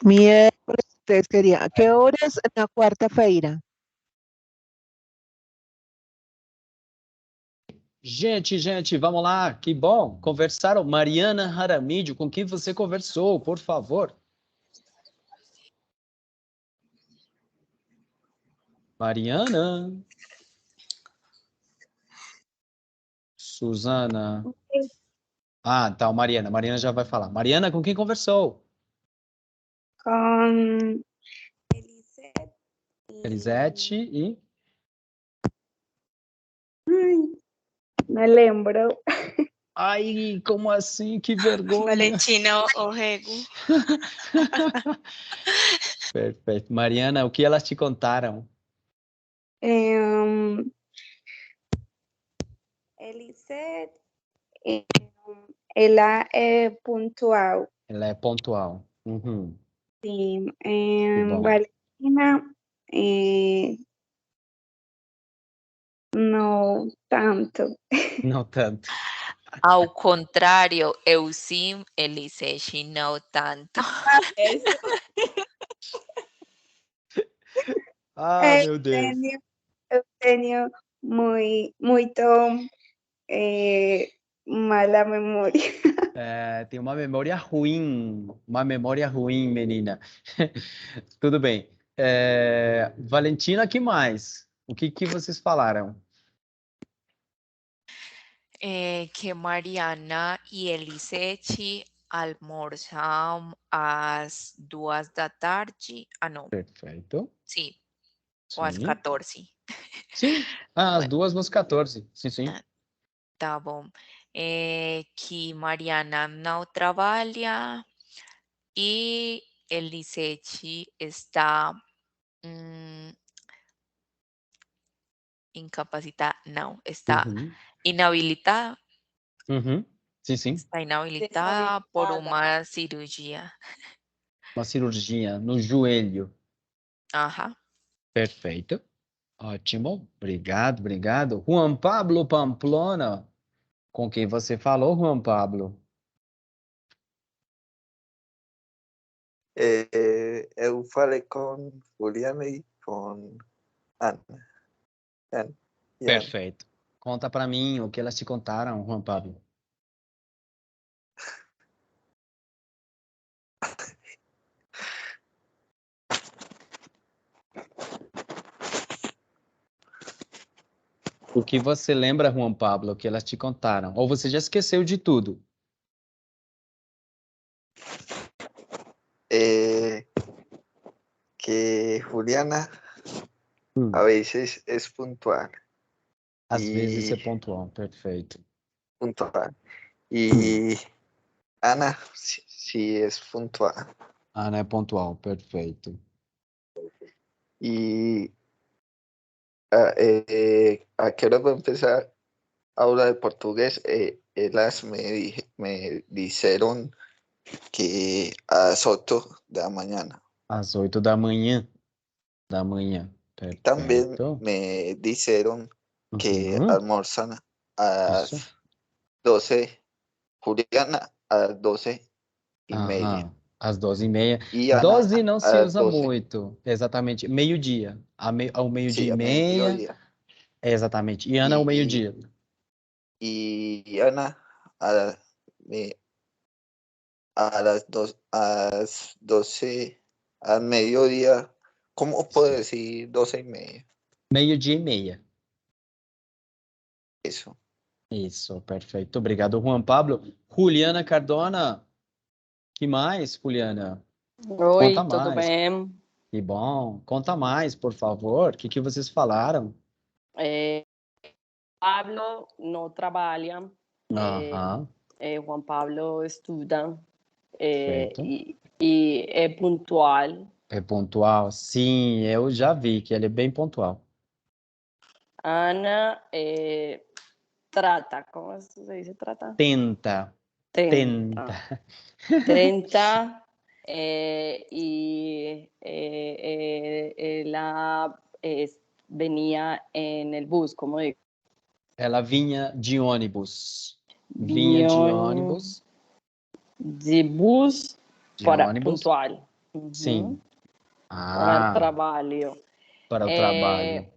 Miércoles 3 queria. Que horas na quarta-feira? Gente, vamos lá. Que bom. Conversaram. Mariana Jaramillo, com quem você conversou, por favor? Mariana. Suzana. Ah, tá, Mariana. Mariana já vai falar. Mariana, com quem conversou? Com Elisete e... não lembro. Ai, como assim? Que vergonha. Valentina Orrego. Perfeito. Mariana, o que elas te contaram? Elisete, ela é pontual. Ela é pontual. Uhum. Sim. Que bom. Valentina, não tanto. Não tanto. Ao contrário, eu sim, Elisete, não tanto. Ah, meu Deus. Eu tenho muito mala memória. É, tem uma memória ruim, menina. Tudo bem. Valentina, que mais? O que vocês falaram? Que Mariana e Elisete almoçam às 2 da tarde. Ah, não. Perfeito. Sim, ou às Sim. 14. Sim. Ah, às 2h14. Sim. Tá bom. Que Mariana não trabalha e Elisete está incapacitada. Não, está Uhum. inhabilitada. Uhum. Sim. Está inhabilitada por uma cirurgia. Uma cirurgia no joelho. Aham. Perfeito. Ótimo. Obrigado. Juan Pablo Pamplona. Com quem você falou, Juan Pablo? Eu falei com Juliana e com Ana. E Ana. Perfeito. Conta para mim o que elas te contaram, Juan Pablo. O que você lembra, Juan Pablo, que elas te contaram? Ou você já esqueceu de tudo? Que Juliana a veces es puntual. Às vezes é pontual, perfeito. Puntual. Y Ana sí es puntual. Ana é pontual, perfeito. Y ¿a qué hora va a empezar aula de portugués? Ellas me dijeron que a las 8 de la mañana. Às 8 da manhã. También Perfeito. me dijeron que almorzan a Isso. las 12. Juliana a las 12:30. Às 12h30. E Ana 12 não se às usa 12. muito. Exatamente. Meio-dia. Ao meio-dia Sim, e a meia. mediodía. Exatamente. E Ana ao meio-dia. Y Ana a las 12, al mediodía. ¿Cómo puedo decir 12:30? Meio-dia e meia. Isso, perfeito. Obrigado, Juan Pablo. Juliana Cardona. Que mais, Juliana? Oi, Conta tudo mais. bem? Que bom. Conta mais, por favor. O que vocês falaram? Pablo não trabalha, Juan Pablo estuda Perfeito. e é pontual. É pontual? Sim, eu já vi que ele é bem pontual. Ana trata, como se dice trata? Tenta. Y ela venía en el bus, como digo. Ela vinha de ônibus. de bus De para ônibus? pontual. Sim. Para Ah, trabalho. para o trabalho.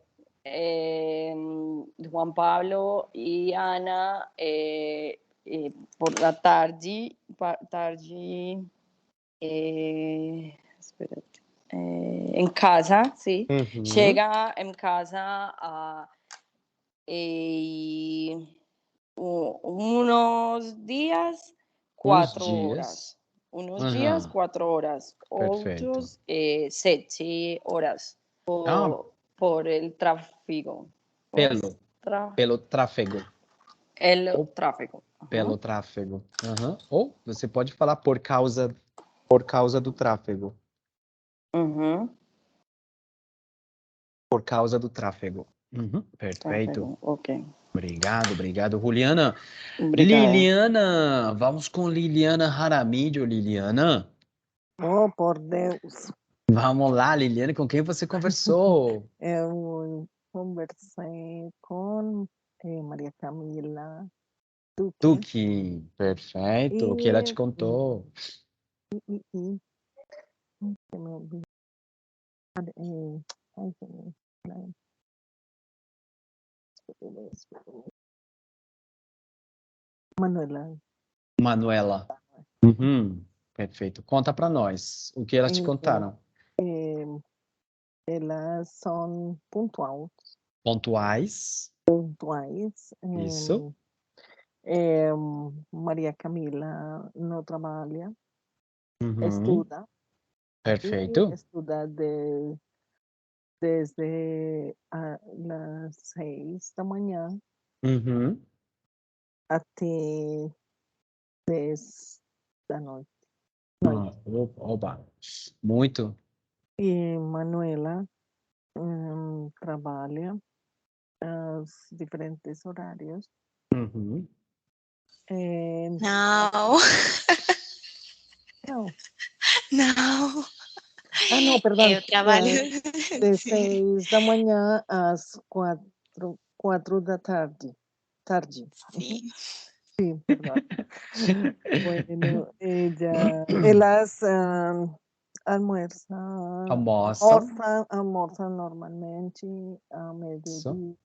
Juan Pablo e Ana por la tarde, espérate, em casa, sim. Uhum. Chega em casa unos dias, Uns 4 dias. horas. Unos dias, Aham. 4 horas. Perfeito. Outros, 7 horas Ah, por el tráfico. pelo tráfego. El Ou tráfico. pelo tráfego. Aham. Ou você pode falar por causa do tráfego. Uhum. Por causa do tráfego. Uhum. Perfeito. Tráfego, ok. Obrigado. Juliana. Obrigada. Liliana, vamos com Liliana Jaramillo. Liliana, Oh, por Deus. vamos lá, Liliana, com quem você conversou? Eu conversei com Maria Camila Duque Tuque, perfeito. O que ela te e contou? se me olvidou. Ai, se me- Manuela. Manuela. Uhum, perfeito. Conta para nós o que elas te contaram. Elas são pontuais. Pontuais. Isso. Maria Camila não trabalha, Uhum. estuda. Perfeito. Estuda desde as 6 da manhã Uhum. até 10 da noite. Oba. Muito. E Manuela trabalha os diferentes horários. Uhum. Não. Não. Não. Ah, não, perdão. Eu trabalho. De Sim. 6 da manhã às 4 da tarde. Sim. Sim, perdão. Bueno, elas almoçam normalmente a mediodía,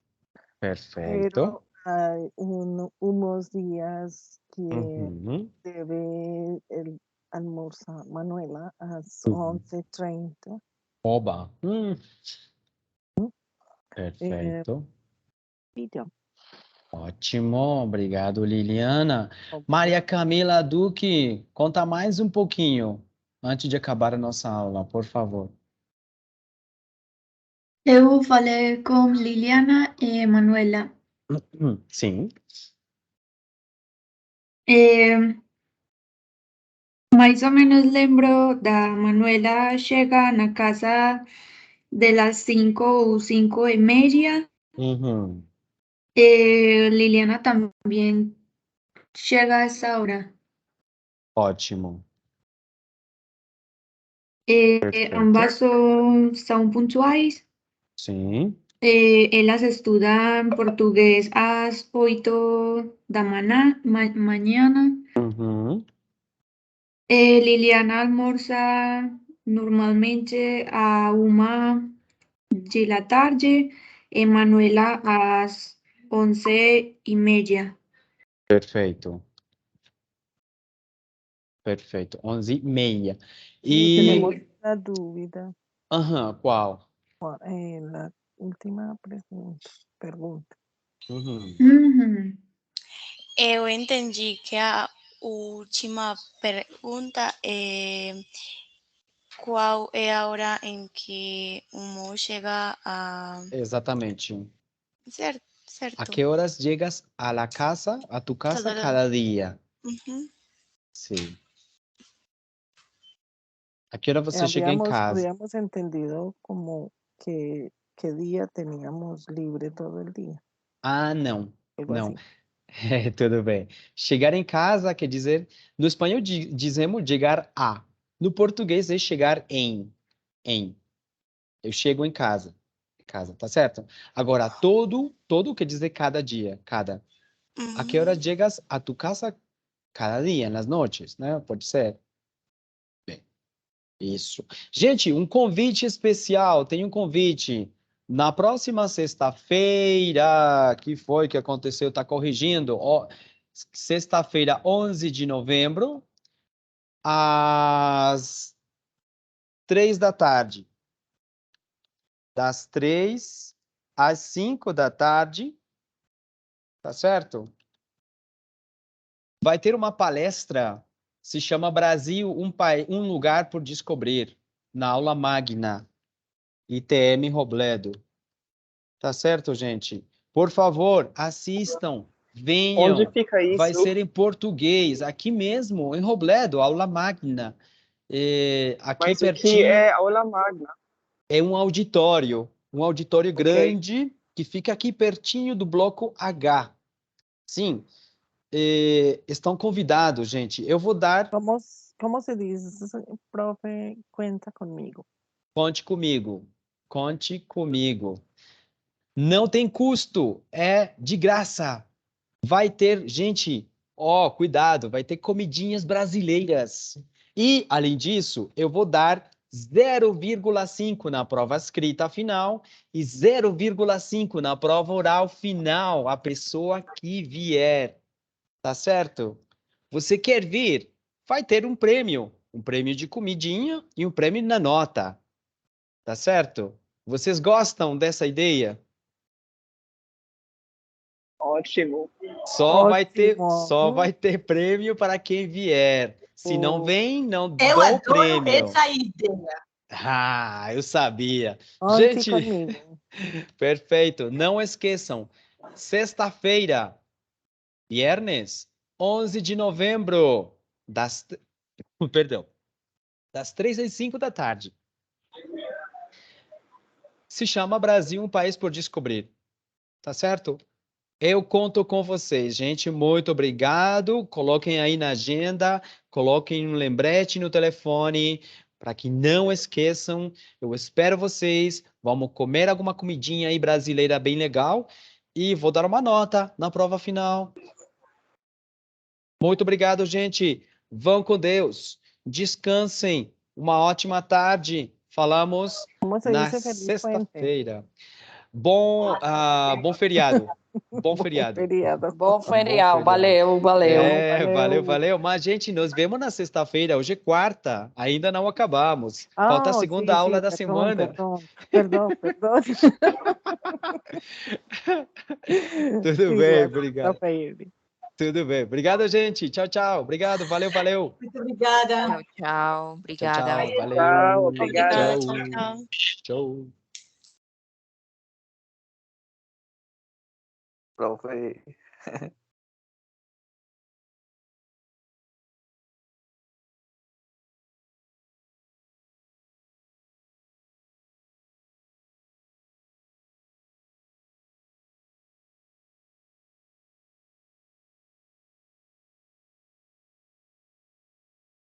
Perfeito. pero hay unos días que Uhum. debe almorzar Manuela às Uhum. 11h30. Oba. Perfeito. Então, Ótimo, obrigado, Liliana. Maria Camila Duque, conta mais um pouquinho antes de acabar a nossa aula, por favor. Eu falei com Liliana e Manuela. Sim. Mais ou menos lembro da Manuela chega na casa de las 5 ou 5:30. Uhum. Liliana também chega a essa hora. Ótimo. Ambas são pontuais. Sim. Elas estudam português às 8 da manhã. Uhum. Liliana almoça normalmente a 1 da tarde e Manuela às 11:30. Perfeito. 11h30. temos E... a dúvida. Qual? A última pergunta. Uhum. Eu entendi que a última pergunta é qual é a hora em que um chega a... Exatamente. Certo. ¿A qué horas llegas a tu casa cada día? Uhum. Sí. ¿A qué hora você chega em casa? Habíamos entendido como que día teníamos libre todo el día. Ah, não. Algo Não. assim. Tudo bem. Chegar em casa quer dizer, no espanhol dizemos chegar a. No português é chegar em. Eu chego em casa. Casa, tá certo? Agora, todo quer dizer cada dia, cada. ¿A qué hora llegas a tu casa Cada dia, nas noites, né? Pode ser. Bem, isso. Gente, um convite especial. Tem um convite. Na próxima sexta-feira, que foi que aconteceu? Tá corrigindo. Ó, sexta-feira, 11 de novembro, às 3 da tarde. Das 3 às 5 da tarde, tá certo? Vai ter uma palestra, se chama Brasil, um lugar por descobrir, na aula magna, ITM Robledo. Tá certo, gente? Por favor, assistam, venham. Onde fica isso? Vai ser em português, aqui mesmo, em Robledo, aula magna. Aqui Mas o que pertinho. é aula magna? É um auditório grande, que fica aqui pertinho do bloco H. Sim, estão convidados, gente. Eu vou dar... Como se diz? Profe, conta comigo. Conte comigo. Conte comigo. Não tem custo, é de graça. Vai ter, gente, cuidado, vai ter comidinhas brasileiras. E, além disso, eu vou dar 0,5 na prova escrita final e 0,5 na prova oral final, a pessoa que vier. Tá certo? Você quer vir? Vai ter um prêmio de comidinha e um prêmio na nota. Tá certo? Vocês gostam dessa ideia? Ótimo. Só vai ter prêmio para quem vier. Se não vem, não Eu dou adoro prêmio. essa ideia. Ah, eu sabia. Conte Gente, comigo. perfeito. Não esqueçam, sexta-feira, viernes, 11 de novembro, das 3 às 5 da tarde. Se chama Brasil, um país por descobrir. Tá certo? Eu conto com vocês, gente. Muito obrigado. Coloquem aí na agenda, coloquem um lembrete no telefone, para que não esqueçam. Eu espero vocês. Vamos comer alguma comidinha aí brasileira bem legal e vou dar uma nota na prova final. Muito obrigado, gente. Vão com Deus. Descansem. Uma ótima tarde. Falamos na sexta-feira. Bom feriado. Bom feriado. Bom feriado. Valeu. Valeu. Mas, gente, nos vemos na sexta-feira. Hoje é quarta. Ainda não acabamos. Falta a segunda aula da semana. Perdão. Tudo bem, obrigado. Tudo bem. Obrigado, gente. Tchau, tchau. Obrigado, valeu. Muito obrigada. Tchau. Obrigada. Tchau, valeu. Tchau, obrigada. Tchau. Profe.